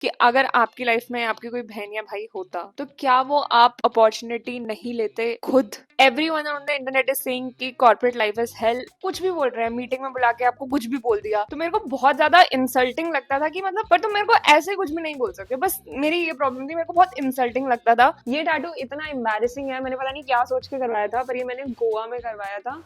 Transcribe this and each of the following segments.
कि अगर आपकी लाइफ में आपकी कोई बहन या भाई होता तो क्या वो आप अपॉर्चुनिटी नहीं लेते खुद? Everyone on the internet is saying कि कॉर्पोरेट लाइफ इज हेल, कुछ भी बोल रहे हैं, मीटिंग में बुला के आपको कुछ भी बोल दिया, तो मेरे को बहुत ज्यादा इंसल्टिंग लगता था कि मतलब पर तुम मेरे को ऐसे कुछ भी नहीं बोल सकते। बस मेरी ये प्रॉब्लम थी, मेरे को बहुत इंसल्टिंग लगता था। ये टैटू इतना एम्बैरेसिंग है, मैंने पता नहीं क्या सोच के करवाया था, पर ये मैंने गोवा में करवाया था।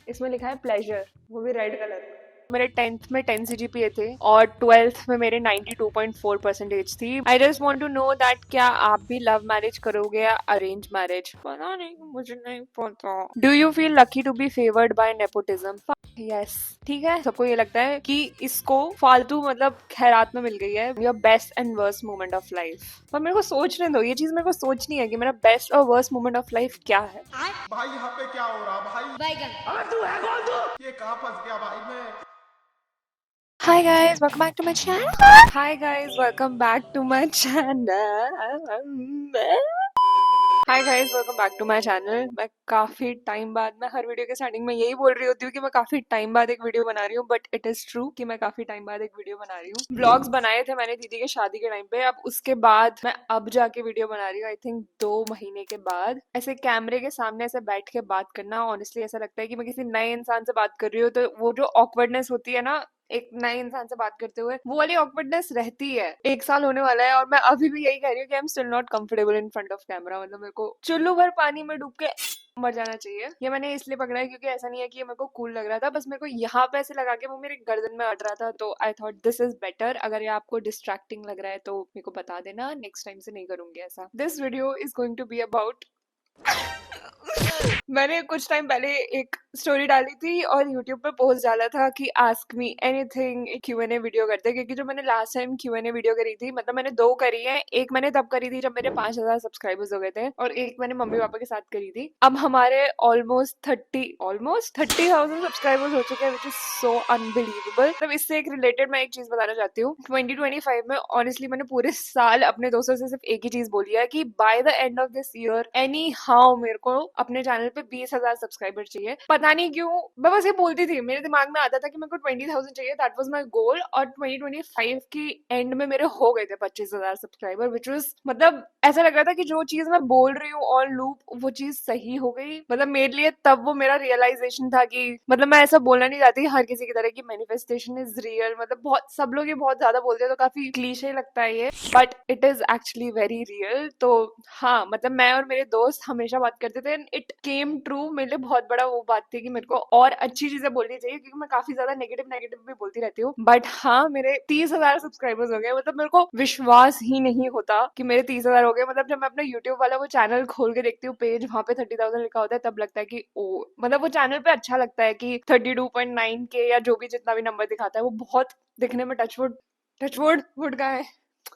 इसमें लिखा है प्लेजर, वो भी रेड कलर में। मेरे 10th में 10 CGPA थे और 12th में मेरे 92.4% थी। I just want to know that क्या आप भी लव मैरिज करोगे या अरेंज मैरिज? पता नहीं, मुझे नहीं पता। Do you feel lucky to be favoured by nepotism? Yes, ठीक है। सबको ये लगता है कि इसको फालतू मतलब खैरात में मिल गई है your best and worst moment of life. पर मेरे को सोचने दो, ये चीज मेरे को सोचनी है कि मेरा बेस्ट और वर्स्ट मोमेंट ऑफ लाइफ क्या है। भाई यहाँ पे क्या हो रहा भाई? बैगन। अबे तू है कौन तू? ये कहाँ फंस गया भाई मैं? Hi guys, welcome back to my channel. Hi guys, welcome back to my channel. Hi guys, welcome back to my channel. मैं काफी टाइम बाद, मैं हर वीडियो के स्टार्टिंग में यही बोल रही होती हूँ कि मैं काफी टाइम बाद एक वीडियो बना रही हूँ, बट इट इज ट्रू कि मैं काफी टाइम बाद एक वीडियो बना रही हूँ। व्लॉग्स बनाए थे मैंने दीदी के शादी के टाइम पे, अब उसके बाद मैं अब जाके वीडियो बना रही हूँ। आई थिंक 2 महीने के बाद ऐसे कैमरे के सामने ऐसे बैठ के बात करना, ऑनेस्टली ऐसा लगता है कि मैं किसी नए इंसान से बात कर रही हूँ। तो वो जो ऑकवर्डनेस होती है ना एक नए इंसान से बात करते हुए, वो वाली ऑकवर्डनेस रहती है। 1 साल होने वाला है और मैं अभी भी यही कह रही हूँ कि I am still not comfortable in front of camera. मतलब मेरे को चुल्लू भर पानी में डूब के मर जाना चाहिए। ये मैंने इसलिए पकड़ा है क्योंकि ऐसा नहीं है कि ये मेरे को कूल लग रहा था, बस मेरे को यहाँ पे ऐसे लगा के वो मेरे गर्दन में अट रहा था, तो I thought this is better. अगर ये आपको डिस्ट्रैक्टिंग लग रहा है तो मेरे को बता देना, नेक्स्ट टाइम से नहीं करूंगी ऐसा। This video is going to be about मैंने कुछ टाइम पहले एक स्टोरी डाली थी और यूट्यूब पे पोस्ट डाला था कि ask me anything Q&A video करते, क्योंकि जो मैंने लास्ट टाइम Q&A वीडियो करी थी, मतलब मैंने 2 करी है। एक मैंने तब करी थी जब मेरे 5,000 सब्सक्राइबर्स हो गए थे और एक मैंने मम्मी पापा के साथ करी थी। अब हमारे ऑलमोस्ट 30,000 सब्सक्राइबर्स हो चुके हैं, विच इज सो अनबिलीवेबल। तब इससे एक रिलेटेड मैं एक चीज बताना चाहती हूँ। 2025 में ऑनेस्टली मैंने पूरे साल अपने दोस्तों से सिर्फ एक ही चीज बोली है कि by the end of this year any how मेरे को अपने चैनल पे 20,000 सब्सक्राइबर चाहिए। पता नहीं क्यों मैं बस ये बोलती थी, मेरे दिमाग में आता था कि मेरे को 20,000 चाहिए, दैट वाज माय गोल। और 2025 की एंड में मेरे हो गए थे 25,000 सब्सक्राइबर, विच वाज मतलब ऐसा लग रहा था कि जो चीज मैं बोल रही हूँ ऑन लूप वो चीज सही हो गई। मतलब मेरे लिए तब वो मेरा रियलाइजेशन था कि मतलब मैं ऐसा बोलना नहीं चाहती हर किसी की तरह की मैनिफेस्टेशन इज रियल। मतलब बहुत सब लोग ये बहुत ज्यादा बोलते हैं तो काफी क्लीशे लगता है ये, but it is actually very real. तो हाँ, मतलब मैं और मेरे दोस्त हमेशा बात करते थे, इट केम ट्रू। मेरे लिए बहुत बड़ा वो बात थी कि मेरे को और अच्छी चीजें बोलनी चाहिए, क्योंकि मैं काफी ज्यादा नेगेटिव नेगेटिव भी बोलती रहती हूँ। बट हाँ, मेरे 30,000 सब्सक्राइबर्स हो गए। मतलब मेरे को विश्वास ही नहीं होता कि मेरे 30,000 हो गए। मतलब जब मैं अपना यूट्यूब वाला वो चैनल खोल के देखती हूँ पेज, वहां पे 30,000 लिखा होता है, तब लगता है कि ओ, मतलब वो चैनल पे अच्छा लगता है कि 32.9K या जो भी जितना भी नंबर दिखाता है वो बहुत दिखने में टचवुड वुड का है,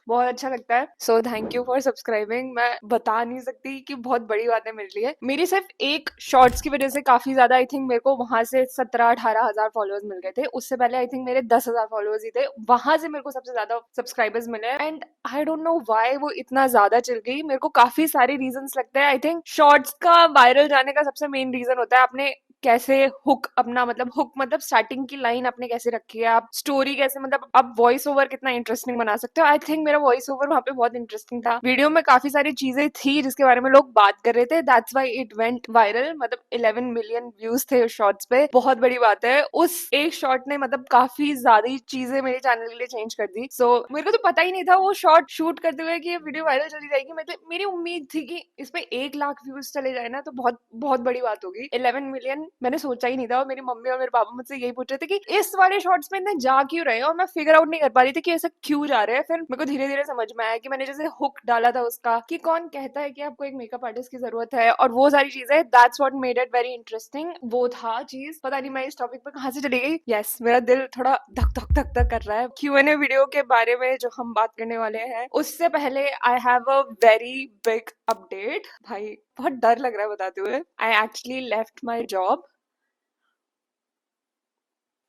बहुत अच्छा लगता है। So thank you for subscribing. मैं बता नहीं सकती कि बहुत बड़ी बात है मेरे लिए। मेरी सिर्फ एक शॉर्ट्स की वजह से काफी ज्यादा, आई थिंक मेरे को वहां से 17-18 हजार फॉलोअर्स मिल गए थे। उससे पहले आई थिंक मेरे 10,000 फॉलोअर्स ही थे, वहां से मेरे को सबसे ज्यादा सब्सक्राइबर्स मिले। And I don't know why वो इतना ज्यादा चल गई। मेरे को काफी सारे रीजंस लगते हैं। आई थिंक शॉर्ट्स का वायरल जाने का सबसे मेन रीजन होता है आपने कैसे हुक अपना, मतलब हुक मतलब स्टार्टिंग की लाइन आपने कैसे रखी है, आप स्टोरी कैसे, मतलब आप वॉइस ओवर कितना इंटरेस्टिंग बना सकते हो। आई थिंक मेरा वॉइस ओवर वहां पे बहुत इंटरेस्टिंग था। वीडियो में काफी सारी चीजें थी जिसके बारे में लोग बात कर रहे थे, that's why it went viral. मतलब 11 मिलियन व्यूज थे उस शॉर्ट्स पे, बहुत बड़ी बात है। उस एक शॉर्ट ने मतलब काफी ज्यादा चीजें मेरे चैनल के लिए चेंज कर दी। सो मेरे को तो पता ही नहीं था वो शॉर्ट शूट करते हुए कि ये वीडियो वायरल चली जाएगी। मतलब मेरी उम्मीद थी कि इस पे 1 लाख व्यूज चले जाए ना तो बहुत बहुत बड़ी बात होगी। 11 मिलियन मैंने सोचा ही नहीं था। और मेरी मम्मी और मेरे पापा मुझसे यही पूछ रहे थे कि इस वाले शॉर्ट्स में इतने जा क्यों रहे हैं, और मैं फिगर आउट नहीं कर पा रही थी कि ऐसा क्यों जा रहे हैं। फिर मेरे को धीरे धीरे समझ में आया कि मैंने जैसे हुक डाला था उसका कि कौन कहता है कि आपको एक मेकअप आर्टिस्ट की जरूरत है, और वो सारी चीजें, that's what made it very interesting. वो था चीज। पता नहीं मैं इस टॉपिक पे कहाँ से चली गई। यस, मेरा दिल थोड़ा धक धक धक धक कर रहा है। Q&A वीडियो के बारे में जो हम बात करने वाले हैं, उससे पहले I have a very big update. भाई बहुत डर लग रहा है बताते हुए। I actually left my job.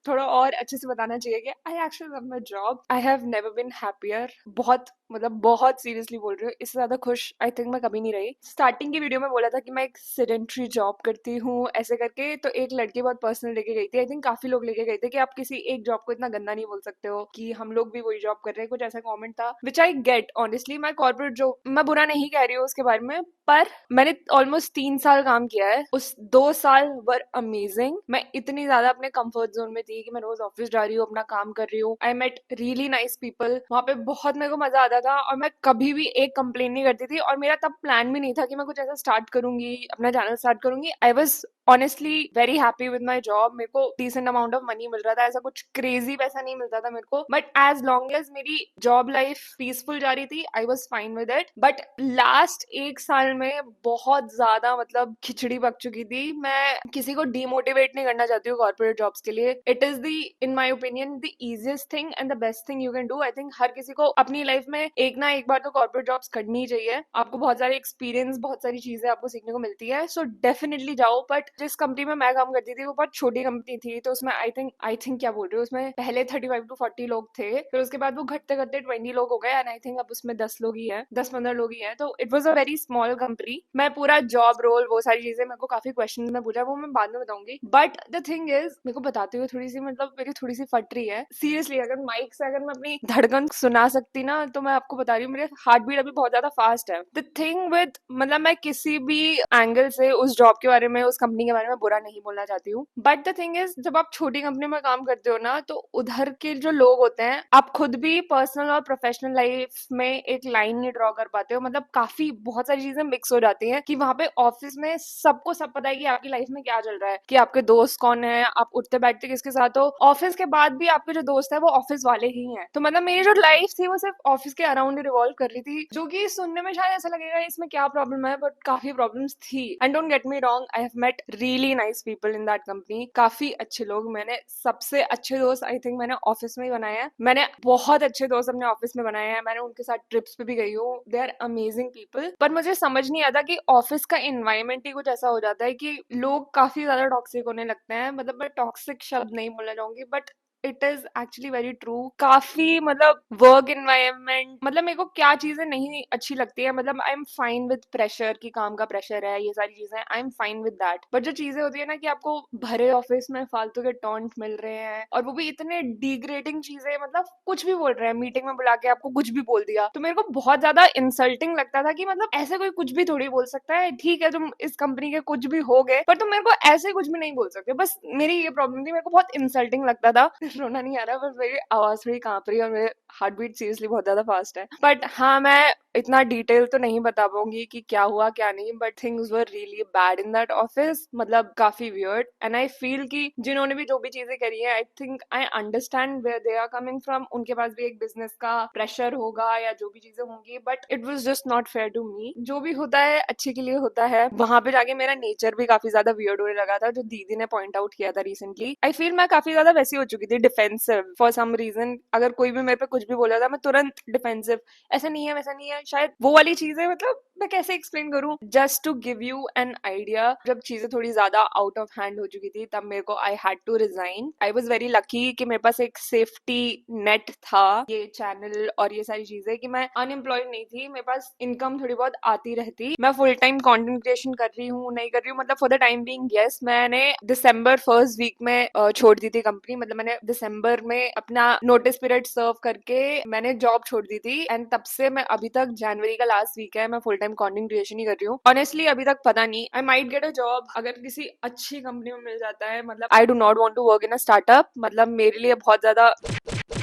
थोड़ा और अच्छे से बताना चाहिए कि I actually love my job. I have never been happier. बहुत मतलब बहुत सीरियसली बोल रही हूँ, इससे ज्यादा खुश आई थिंक मैं कभी नहीं रही। स्टार्टिंग की वीडियो में बोला था कि मैं एक सेडेंट्री जॉब करती हूँ ऐसे करके, तो एक लड़की बहुत पर्सनल लेके गई थी, आई थिंक काफी लोग लेके गए थे कि आप किसी एक जॉब को इतना गंदा नहीं बोल सकते हो कि हम लोग भी वही जॉब कर रहे हैं, कुछ ऐसा कमेंट था विच आई गेट। ऑनेस्टली मैं कॉर्पोरेट जॉब, मैं बुरा नहीं कह रही हूँ उसके बारे में, पर मैंने ऑलमोस्ट 3 साल काम किया है, उस 2 साल वर अमेजिंग। मैं इतनी ज्यादा अपने कंफर्ट जोन में थी कि मैं रोज ऑफिस जा रही हूँ, अपना काम कर रही हूँ। I met really nice people, वहां पे बहुत मेरे को मजा आता था, और मैं कभी भी एक कंप्लेन नहीं करती थी, और मेरा तब प्लान भी नहीं था कि मैं कुछ ऐसा स्टार्ट करूंगी, अपना चैनल स्टार्ट करूंगी। I was honestly very happy with my job. मेरे को डिसेंट अमाउंट ऑफ मनी मिल रहा था, ऐसा कुछ क्रेजी पैसा नहीं मिलता था मेरे को, बट एज लॉन्ग एज मेरी जॉब लाइफ पीसफुल जा रही थी I was fine with it. But last 1 साल में बहुत ज्यादा मतलब खिचड़ी पक चुकी थी। मैं किसी को डिमोटिवेट नहीं करना चाहती हूँ कॉर्पोरेट जॉब्स के लिए। It is the in my opinion the easiest thing and the best thing you can do. I think हर किसी को अपनी लाइफ में एक ना एक बार तो कॉर्पोरेट जॉब्स करनी ही चाहिए। आपको बहुत सारे एक्सपीरियंस, बहुत सारी चीजें आपको सीखने को मिलती है, सो डेफिनेटली जाओ। बट जिस कंपनी में मैं काम करती थी वो बहुत छोटी कंपनी थी, तो उसमें आई थिंक क्या बोल रही हूँ, उसमें पहले 35 to 40 लोग थे, फिर उसके बाद वो घटते घटते 20 लोग हो गए, एंड आई थिंक अब उसमें 10 लोग ही हैं, 10-15 लोग ही हैं। तो it was a very small company. मैं पूरा जॉब रोल वो सारी चीजें, मेरे को काफी क्वेश्चन में पूछा, वो मैं बाद में बताऊंगी। बट द थिंग इज, मेरे को बताते हुए थोड़ी सी मतलब मेरी थोड़ी सी फट रही है सीरियसली। अगर माइक से अगर मैं अपनी धड़कन सुना सकती ना, तो मैं आपको बता रही हूँ मेरे हार्ट बीट अभी बहुत ज्यादा फास्ट है। द थिंग विद, मतलब मैं किसी भी एंगल से उस जॉब के बारे में, उस कंपनी के बारे में बुरा नहीं बोलना चाहती हूँ, बट द थिंग इज, जब आप छोटी कंपनी में काम करते हो ना, तो उधर के जो लोग होते हैं, आप खुद भी पर्सनल और प्रोफेशनल लाइफ में एक लाइन नहीं ड्रॉ कर पाते हो। मतलब काफी बहुत सारी चीजें मिक्स हो जाती हैं कि वहां पे ऑफिस में सबको सब पता है कि आपकी लाइफ में क्या चल रहा है, कि आपके दोस्त कौन है, आप उठते बैठते किसके साथ हो। ऑफिस के बाद भी आपके जो दोस्त है वो ऑफिस वाले ही हैं। तो मतलब मेरी जो लाइफ थी वो सिर्फ ऑफिस के अराउंड ही रिवॉल्व कर रही थी, जो कि सुनने में शायद ऐसा लगेगा इसमें क्या प्रॉब्लम है, बट काफी प्रॉब्लम्स थी। And don't get me wrong, I have met really nice people in that company, काफी अच्छे लोग। मैंने सबसे अच्छे दोस्त आई थिंक मैंने ऑफिस में ही बनाए हैं। मैंने बहुत अच्छे दोस्त अपने ऑफिस में बनाए हैं, मैंने उनके साथ ट्रिप्स पे भी गई हूँ, दे आर अमेजिंग पीपल। पर मुझे समझ नहीं आता कि ऑफिस का एनवायरमेंट ही कुछ ऐसा हो जाता है कि लोग काफी ज्यादा टॉक्सिक होने लगते हैं। मतलब मैं टॉक्सिक शब्द नहीं बोलना चाहूंगी, but it is actually very true. काफी मतलब वर्क एनवायरनमेंट, मतलब मेरे को क्या चीजें नहीं अच्छी लगती है, मतलब I am fine with pressure, की काम का प्रेशर है, ये सारी चीजें I am fine with that. But जो चीजें होती है ना कि आपको भरे ऑफिस में फालतू के टॉन्ट मिल रहे हैं, और वो भी इतने डिग्रेडिंग चीजें, मतलब कुछ भी बोल रहे हैं, मीटिंग में बुला के आपको कुछ भी बोल दिया, तो मेरे को बहुत ज्यादा इंसल्टिंग लगता था कि मतलब ऐसे कोई कुछ भी थोड़ी बोल सकता है। ठीक है तुम इस कंपनी के कुछ भी हो गए, पर तुम मेरे को ऐसे कुछ भी नहीं बोल सकते। बस मेरी ये प्रॉब्लम थी, मेरे को बहुत इंसल्टिंग लगता था। रोना नहीं आ रहा, बस मेरी आवाज थोड़ी कांप रही है, और मेरे हार्ट बीट सीरियसली बहुत ज्यादा फास्ट है। बट हाँ, मैं इतना डिटेल तो नहीं बता पाऊंगी कि क्या हुआ क्या नहीं, but things were really bad in that office, मतलब काफी वियर्ड। एंड आई फील कि जिन्होंने भी जो भी चीजें करी है, I think I understand where they are coming from. उनके पास भी एक बिजनेस का प्रेशर होगा या जो भी चीजें होंगी, but it was just not fair to me. जो भी होता है अच्छे के लिए होता है। वहां पे जाके मेरा नेचर भी काफी ज्यादा वियर्ड होने लगा था, जो दीदी ने पॉइंट आउट किया था रिसेंटली। आई फील मैं काफी ज्यादा वैसी हो चुकी थी, डिफेंसिव फॉर सम रीजन। अगर कोई भी मेरे पे कुछ भी बोला था, मैं तुरंत डिफेंसिव, ऐसा नहीं है वैसा नहीं है, शायद वो वाली चीजें, मतलब मैं कैसे एक्सप्लेन करूं। Just to give you an idea, जब चीजें थोड़ी ज्यादा आउट ऑफ हैंड हो चुकी थी, तब मेरे को I had to resign. I was very lucky कि मेरे पास एक सेफ्टी नेट था, ये चैनल और ये सारी चीजें, कि मैं अनएम्प्लॉयड नहीं थी, मेरे पास इनकम थोड़ी बहुत आती रहती। मैं फुल टाइम कंटेंट क्रिएशन कर रही हूँ नहीं कर रही हूँ, मतलब for the time being yes. मैंने दिसंबर फर्स्ट वीक में छोड़ दी थी कंपनी, मतलब मैंने दिसंबर में अपना नोटिस पीरियड सर्व करके मैंने जॉब छोड़ दी थी। एंड तब से मैं अभी तक, जनवरी का लास्ट वीक है, मैं फुल टाइम कंटेंट क्रिएशन ही कर रही हूँ। ऑनेस्टली अभी तक पता नहीं, I might get a job अगर किसी अच्छी कंपनी में मिल जाता है। मतलब I do not want to work in a startup, मतलब मेरे लिए बहुत ज्यादा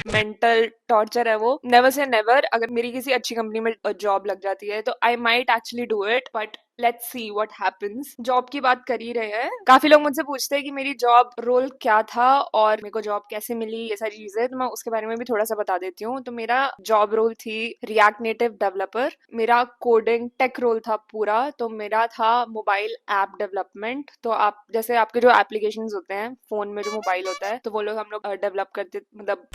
मेंटल टॉर्चर है वो। नेवर से नेवर, अगर मेरी किसी अच्छी कंपनी में जॉब लग जाती है तो I might actually do it, but let's see what happens. Job की बात कर ही रहे हैं, काफी लोग मुझसे पूछते हैं कि मेरी जॉब रोल क्या था और मेरे को जॉब कैसे मिली, ये सारी चीजें, तो मैं उसके बारे में भी थोड़ा सा बता देती हूँ। तो मेरा जॉब रोल थी रिएक्ट नेटिव डेवलपर। मेरा कोडिंग टेक रोल था पूरा, तो मेरा था मोबाइल ऐप डेवलपमेंट। तो आप जैसे आपके जो एप्लीकेशन होते हैं फोन में, जो मोबाइल होता है, तो वो लोग हम लोग डेवलप करते, मतलब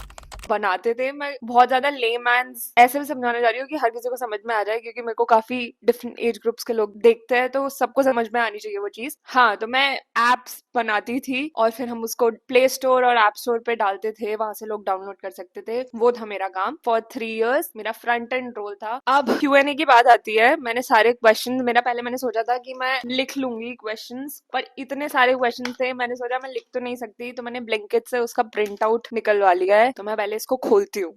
बनाते थे। मैं बहुत ज्यादा लेमैन्स ऐसे भी समझाने जा रही हूँ कि हर किसी को समझ में आ जाए, क्योंकि मेरे को काफी डिफरेंट एज ग्रुप्स के लोग देखते हैं, तो सबको समझ में आनी चाहिए वो चीज। हाँ, तो मैं एप्स बनाती थी और फिर हम उसको प्ले स्टोर और ऐप स्टोर पे डालते थे, वहां से लोग डाउनलोड कर सकते थे। वो था मेरा काम फॉर 3 इयर्स, मेरा फ्रंट एंड रोल था। अब Q&A की बात आती है। मैंने सारे क्वेश्चन, मेरा पहले मैंने सोचा था कि मैं लिख लूंगी क्वेश्चंस, पर इतने सारे क्वेश्चन थे, मैंने सोचा मैं लिख तो नहीं सकती, तो मैंने ब्लिंकिट से उसका प्रिंट आउट निकलवा लिया है। तो मैं पहले इसको खोलती हूँ।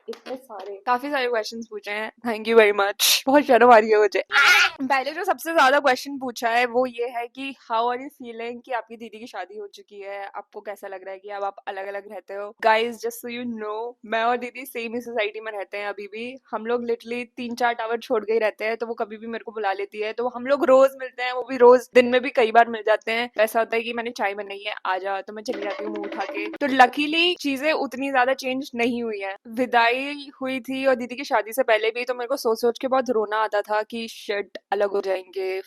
इतने सारे, काफी सारे क्वेश्चंस पूछे हैं, थैंक यू वेरी मच। बहुत शर्म आ रही है मुझे। पहले जो सबसे ज्यादा क्वेश्चन पूछा है वो ये है कि हाउ आर यू फीलिंग, कि आपकी दीदी की शादी हो चुकी है, आपको कैसा लग रहा है कि अब आप अलग अलग रहते हो। Guys just so you know, मैं और दीदी सेम ही सोसाइटी में रहते हैं अभी भी। हम लोग लिटरली 3-4 टावर छोड़ के ही रहते हैं, तो वो कभी भी मेरे को बुला लेती है, तो हम लोग रोज मिलते हैं, वो भी रोज, दिन में भी कई बार मिल जाते हैं। वैसा होता है कि मैंने चाय बनाई है, आ जा, तो मैं चली जाती हूँ मुंह उठा के। तो लकीली चीजें उतनी ज्यादा चेंज नहीं हुई है। विदाई हुई थी और दीदी की शादी से पहले भी तो मेरे को सोच सोच के बहुत रोना आता था कि शिट अलग हो जाएंगे,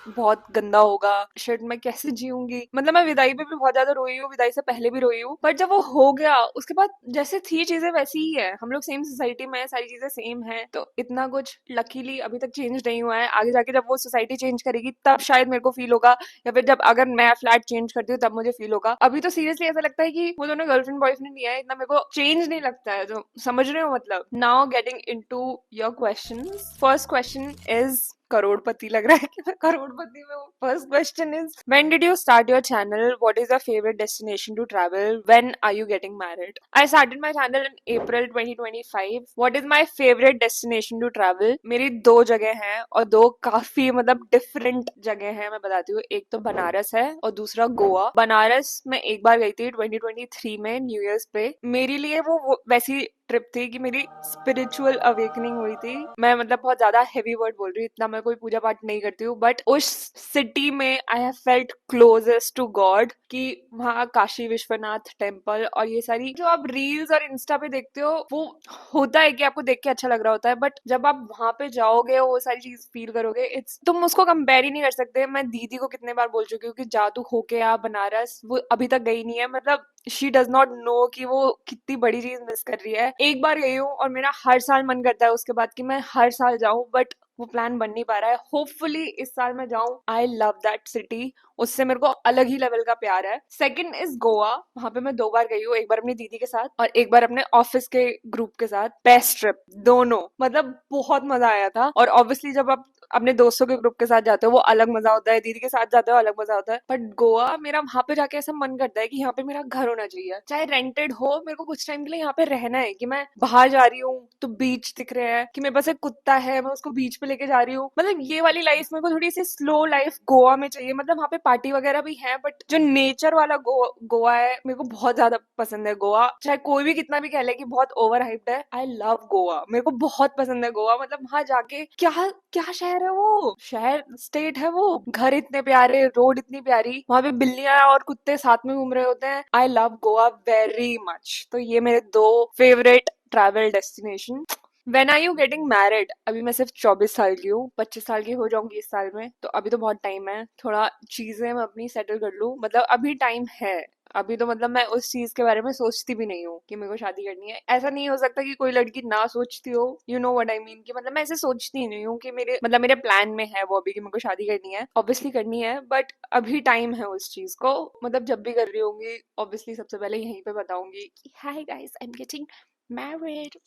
बहुत गंदा होगा, शिट मैं कैसे जीऊंगी। मतलब मैं विदाई पे भी बहुत ज्यादा रोई हूँ, विदाई से पहले भी रोई हूँ, बट जब वो हो गया उसके बाद जैसे थी चीजें वैसी ही है। हम लोग सेम सोसाइटी में है, सारी चीजें सेम है, तो इतना कुछ लकीली अभी तक चेंज नहीं हुआ है। आगे जाके जब वो सोसाइटी चेंज करेगी तब शायद मेरे को फील होगा, या फिर जब अगर मैं फ्लैट चेंज करती हूँ तब मुझे फील होगा। अभी तो सीरियसली ऐसा लगता है कि वो दोनों गर्लफ्रेंड बॉयफ्रेंड नहीं है, इतना मेरे को चेंज नहीं लगता है। तो समझ रहे हो मतलब। Now getting into your questions. First question is, crorepati लग रहा है कि मैं करोड़पति में हूँ। First question is, when did you start your channel, what is your favourite destination to travel, when are you getting married. I started my channel in April 2025। What is my favourite destination to travel. मेरी 2 जगह हैं और 2 काफी मतलब different जगह हैं, मैं बताती हूँ। एक तो बनारस है और दूसरा गोवा। बनारस में एक बार गई थी 2023 में न्यू ईयर्स पे। मेरे लिए वो वैसी ट्रिप थी कि मेरी स्पिरिचुअल अवेकनिंग हुई थी। मैं मतलब बहुत ज्यादा हेवी वर्ड बोल रही हूँ, इतना मैं कोई पूजा पाठ नहीं करती हूँ, बट उस सिटी में I have felt closest to God. कि वहाँ काशी विश्वनाथ टेम्पल और ये सारी जो आप रील्स और इंस्टा पे देखते हो, वो होता है कि आपको देख के अच्छा लग रहा होता है, बट जब आप वहां पे जाओगे और वो सारी चीज फील करोगे, इट्स, तुम उसको कंपेयर ही नहीं कर सकते। मैं दीदी को कितने बार बोल चुकी हूँ कि जा तू होके आ बनारस, वो अभी तक गई नहीं है। मतलब शी डज नॉट नो कि वो कितनी बड़ी चीज मिस कर रही है। एक बार गई हूँ और मेरा हर साल मन करता है उसके बाद कि मैं हर साल जाऊं, बट वो प्लान बन नहीं पा रहा है। होपफुली इस साल मैं जाऊं। आई लव दैट सिटी, उससे मेरे को अलग ही लेवल का प्यार है। Second is Goa. वहां पे मैं 2 बार गई हूँ, एक बार अपनी दीदी के साथ और एक बार अपने ऑफिस के ग्रुप के साथ। बेस्ट ट्रिप दोनों, मतलब बहुत मजा आया था। और ऑब्वियसली जब आप अपने दोस्तों के ग्रुप के साथ जाते हो वो अलग मजा होता है, दीदी के साथ जाते हो अलग मजा होता है, बट गोवा मेरा वहां पे जाके ऐसा मन करता है कि यहाँ पे मेरा घर होना चाहिए, चाहे रेंटेड हो। मेरे को कुछ टाइम के लिए यहाँ पे रहना है, कि मैं बाहर जा रही हूँ तो बीच दिख रहे हैं, कि मेरे पास एक कुत्ता है मैं उसको बीच पे लेके जा रही हूँ। मतलब ये वाली लाइफ मेरे को थोड़ी सी स्लो लाइफ गोवा में चाहिए। मतलब वहाँ पे पार्टी वगैरह भी है, बट जो नेचर वाला गोवा है मेरे को बहुत ज्यादा पसंद है। गोवा चाहे कोई भी कितना भी कह ले कि बहुत ओवर हाइप्ड है, आई लव गोवा, मेरे को बहुत पसंद है गोवा। मतलब वहां जाके क्या क्या शहर है वो, शहर स्टेट है वो, घर इतने प्यारे, रोड इतनी प्यारी, वहां पे बिल्लियां और कुत्ते साथ में घूम रहे होते हैं। I love Goa very much. तो ये मेरे 2 favourite travel destination. When are you getting married. अभी मैं सिर्फ 24 साल की हूँ, 25 साल की हो जाऊंगी इस साल में, तो अभी तो बहुत टाइम है। थोड़ा चीजें मैं अपनी सेटल कर लूँ, मतलब अभी टाइम है। अभी तो मतलब मैं उस चीज के बारे में सोचती भी नहीं हूँ कि मेरे को शादी करनी है। ऐसा नहीं हो सकता कि कोई लड़की ना सोचती हो, you know what I mean. कि मतलब मैं ऐसे सोचती ही नहीं हूँ कि मेरे मतलब मेरे प्लान में है वो अभी कि मेरे को शादी करनी है। ऑब्वियसली करनी है, बट अभी टाइम है उस चीज को। मतलब जब भी कर रही होंगी ऑब्वियसली सबसे पहले यहीं पे बताऊंगी कि hi guys I am getting married.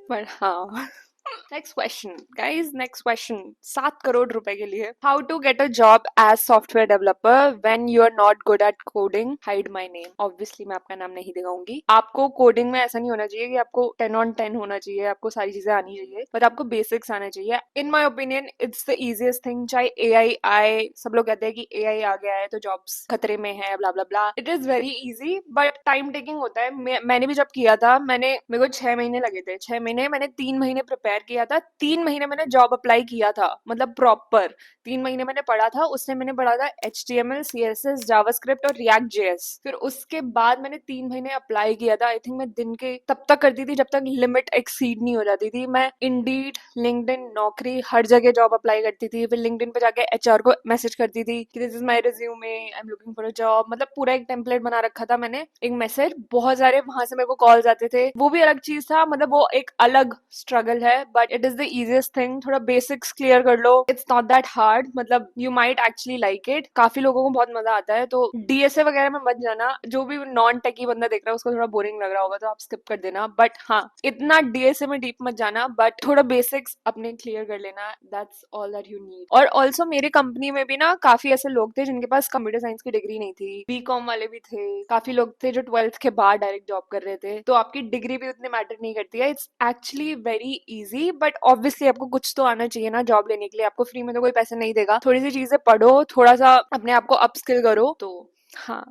पर हाँ, next question guys, next question 7 crore रुपए के लिए। How to get a job as software developer when you are not good at coding, hide my name. Obviously मैं आपका नाम नहीं दिखाऊंगी। आपको कोडिंग में ऐसा नहीं होना चाहिए कि आपको 10 on 10 होना चाहिए, आपको सारी चीजें आनी चाहिए, बट आपको बेसिक्स आने चाहिए। In my opinion it's the easiest thing. चाहे AI आए, सब लोग कहते हैं कि AI आ गया है तो जॉब्स खतरे में है, blah blah blah. It is very easy but time taking होता है। मैंने भी जब किया था, मैंने मेरे को 6 महीने लगे थे। 6 महीने मैंने 3 महीने प्रिपेयर किया था, 3 महीने मैंने जॉब अप्लाई किया था, मतलब प्रॉपर 3 महीने मैंने पढ़ा था। उससे मैंने पढ़ा था HTML, CSS, जावास्क्रिप्ट और रिएक्ट JS। फिर उसके बाद मैंने 3 महीने अप्लाई किया था। आई थिंक मैं दिन के तब तक करती थी जब तक लिमिट एक्सीड नहीं हो जाती थी। मैं इंडीड, लिंक्डइन, नौकरी, हर जगह जॉब अप्लाई करती थी। फिर लिंक्डइन पे जाके HR को मैसेज करती थी कि this is my resume, I am looking for a job. मतलब पूरा एक टेम्पलेट बना रखा था मैंने, एक मैसेज, बहुत सारे वहां से मेरे को कॉल्स आते थे। वो भी अलग चीज था, मतलब वो एक अलग स्ट्रगल है, but it is the easiest thing. थोड़ा बेसिक्स क्लियर कर लो, इट्स नॉट दैट हार्ड, मतलब you might actually like it. काफी लोगों को बहुत मजा आता है। तो DSA वगैरह में मत जाना। जो भी नॉन टेकी बंदा देख रहा है उसको थोड़ा बोरिंग लग रहा होगा तो आप स्किप कर देना। बट हाँ, इतना DSA में डीप मत जाना, बट थोड़ा बेसिक्स अपने क्लियर कर लेना, that's all that you need. और ऑल्सो मेरे कंपनी में भी ना काफी ऐसे लोग थे जिनके पास कंप्यूटर साइंस की डिग्री नहीं थी, BCom वाले भी थे, काफी लोग थे जो 12th के बाद डायरेक्ट जॉब कर रहे थे। तो आपकी डिग्री भी उतने मैटर नहीं करती है, it's actually very easy. But obviously आपको कुछ तो आना चाहिए ना जॉब लेने के लिए। आपको फ्री में तो कोई पैसे नहीं देगा। थोड़ी सी चीजें पढ़ो, थोड़ा सा अपने आप को अपस्किल करो, तो हाँ।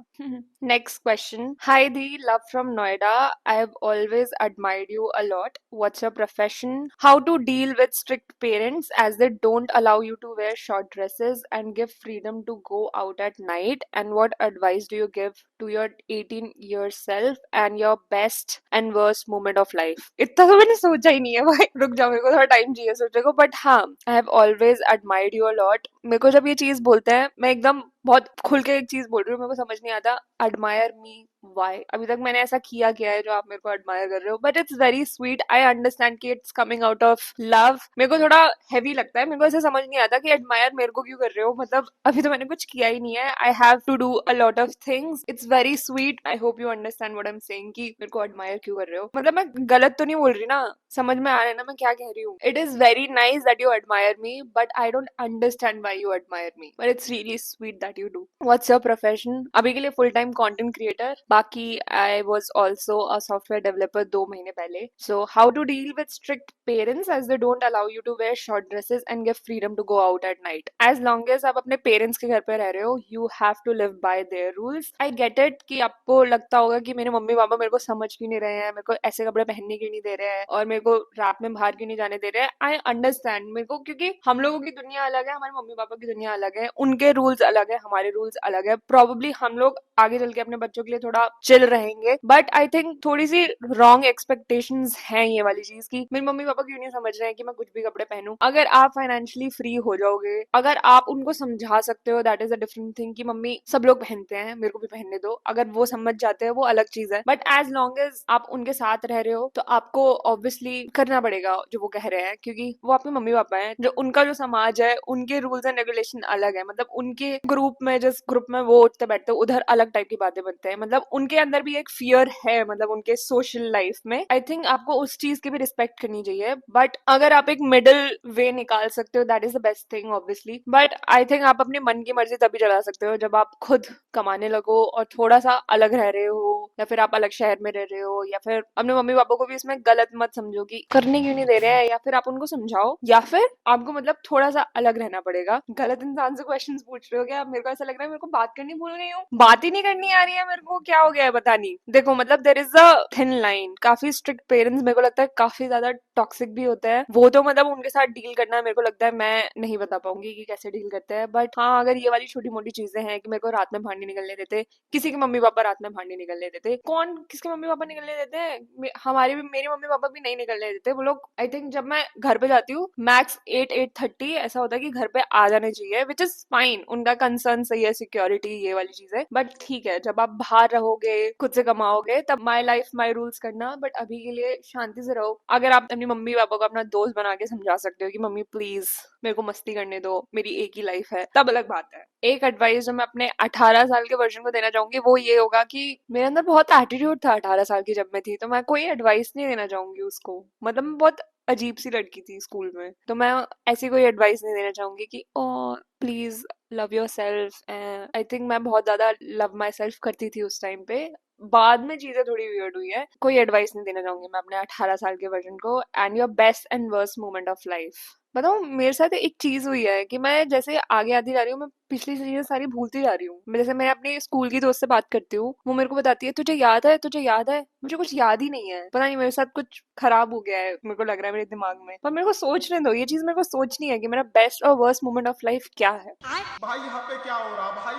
Next question. Hi Dee, love from Noida. I have always admired you a lot. What's your profession? How to deal with strict parents as they don't allow you to wear short dresses and give freedom to go out at night? And what advice do you give to your 18-year self and your best and worst moment of life? इतना तो मैंने सोचा ही नहीं है भाई, रुक जाओ, मेरे को थोड़ा टाइम चाहिए सोचने को। बट हाँ, I have always admired you a lot. मेरे को जब ये चीज बोलते हैं, मैं एकदम बहुत खुल के एक चीज बोल रही हूँ, मेरे को समझ नहीं आता admire me why। अभी तक मैंने ऐसा किया क्या है जो आप मेरे को admire कर रहे हो? But it's very sweet, I understand कि it's coming out of love. मेरे को थोड़ा हैवी लगता है, मेरे को ऐसे समझ नहीं आता कि admire मेरे को क्यों कर रहे हो, मतलब अभी तो मैंने कुछ किया ही नहीं है। I have to do a lot of things, it's very sweet. I hope you understand what I am saying कि मेरे को admire क्यों कर रहे हो। मतलब मैं गलत तो नहीं बोल रही ना, समझ में आ रहा है ना मैं क्या कह रही हूँ? It is very nice that you admire me, but I don't understand why you admire me, but it's really sweet that you do. What's your profession? अभी के लिए फुल टाइम कंटेंट क्रिएटर, बाकी I was also a software developer 2 महीने पहले। So how to deal with strict parents as they don't allow you to wear short dresses and give freedom to go out at night. As long as आप अपने parents के घर पे रह रहे हो, you have to live by their rules. I get it कि आपको लगता होगा कि मेरे मम्मी पापा मेरे को समझ क्यों नहीं रहे हैं, मेरे को ऐसे कपड़े पहनने क्यों नहीं दे रहे हैं, और मेरे को रात में बाहर क्यों नहीं जाने दे रहे हैं। आई अंडरस्टैंड मेरे को, क्योंकि हम लोगों की दुनिया अलग है, हमारे मम्मी पापा की दुनिया अलग है, उनके रूल्स अलग है, हमारे रूल्स अलग है। प्रॉब्ली हम लोग आगे चल के अपने बच्चों के लिए थोड़ा चिल रहेंगे, बट आई थिंक थोड़ी सी रॉन्ग एक्सपेक्टेशंस हैं ये वाली चीज की। मेरे मम्मी पापा क्यों नहीं समझ रहे हैं कि मैं कुछ भी कपड़े पहनूं? अगर आप फाइनेंशियली फ्री हो जाओगे, अगर आप उनको समझा सकते हो, that is a different thing कि मम्मी सब लोग पहनते हैं, मेरे को भी पहनने दो। अगर वो समझ जाते हैं वो अलग चीज है, बट एज लॉन्ग एज आप उनके साथ रह रहे हो तो आपको ऑब्वियसली करना पड़ेगा जो वो कह रहे हैं, क्योंकि वो आपके मम्मी पापा हैं। जो उनका जो समाज है, उनके रूल्स एंड रेगुलेशन अलग है। मतलब उनके ग्रुप में, जिस ग्रुप में वो उठते बैठते उधर अलग टाइप की बातें बनते हैं। मतलब उनके अंदर भी एक फियर है, मतलब उनके सोशल लाइफ में। आई थिंक आपको उस चीज की भी रिस्पेक्ट करनी चाहिए, बट अगर आप एक मिडिल वे निकाल सकते हो, that is the best thing obviously. But I think आप अपनी मन की मर्जी तभी चला सकते हो जब आप खुद कमाने लगो और थोड़ा सा अलग रह रहे हो, या फिर आप अलग शहर में रह रहे हो, या फिर अपने मम्मी पापा को भी इसमें गलत मत समझो कि करने क्यों नहीं दे रहे हैं, या फिर आप उनको समझाओ, या फिर आपको मतलब थोड़ा सा अलग रहना पड़ेगा। गलत इंसान से क्वेश्चंस पूछ रहे हो क्या? मेरे को ऐसा लग रहा है मेरे को बात करनी भूल गई हूँ, बात ही नहीं करनी आ रही है मेरे को, क्या हो गया है पता नहीं। देखो मतलब there is a thin line. काफी स्ट्रिक्ट पेरेंट्स मेरे को लगता है काफी ज्यादा टॉक्सिक भी होते हैं। वो तो मतलब उनके साथ डील करना मेरे को लगता है मैं नहीं बता पाऊंगी कि कैसे डील करते हैं। बट हाँ, अगर ये वाली छोटी मोटी चीजें हैं कि मेरे को रात में बाहर नहीं निकलने देते, किसी के मम्मी पापा रात में बाहर नहीं निकलने देते। कौन किसके मम्मी पापा निकलने देते हैं? हमारे भी, मेरे मम्मी पापा भी नहीं निकलने देते। वो लोग, आई थिंक जब मैं घर पे जाती हूँ मैक्स 8-8:30 ऐसा होता है कि घर पे आ जाने चाहिए, विच इज फाइन। उनका कंसर्न सही है, सिक्योरिटी ये वाली चीज है। बट ठीक है, जब आप बाहर रहोगे, खुद से कमाओगे, तब माई लाइफ माई रूल्स करना। बट अभी के लिए शांति से रहो। अगर आप अपनी मम्मी पापा को अपना दोस्त बना के समझा सकते हो कि मम्मी प्लीज मेरे को मस्ती करने दो, मेरी एक ही लाइफ है, तब अलग बात है। एक एडवाइस जो मैं अपने 18 साल के वर्जन को देना चाहूंगी वो ये होगा कि मेरे अंदर बहुत एटीट्यूड था 18 साल की जब मैं थी, तो मैं कोई एडवाइस नहीं देना चाहूंगी उसको। मतलब मैं बहुत अजीब सी लड़की थी स्कूल में, तो मैं ऐसी कोई एडवाइस नहीं देना चाहूंगी कि oh please love yourself. I think मैं बहुत ज्यादा लव माई सेल्फ करती थी उस टाइम पे। बाद में चीजें थोड़ी वियर्ड हुई है। कोई एडवाइस नहीं देना चाहूंगी मैं अपने 18 साल के वर्जन को। And your best and worst moment of life, बताऊँ मेरे साथ एक चीज हुई है कि मैं जैसे आगे आती जा रही हूँ, मैं पिछली चीजें सारी भूलती जा रही हूँ। जैसे मैं अपनी स्कूल की दोस्त से बात करती हूँ, वो मेरे को बताती है तुझे याद है, तुझे याद है। मुझे कुछ याद ही नहीं है, पता नहीं मेरे साथ कुछ खराब हो गया है, मेरे को लग रहा है मेरे दिमाग में। पर मेरे को सोचने दो, ये चीज मेरे को सोचनी है कि मेरा बेस्ट और वर्स्ट मोमेंट ऑफ लाइफ क्या है। भाई यहाँ पे क्या हो रहा भाई?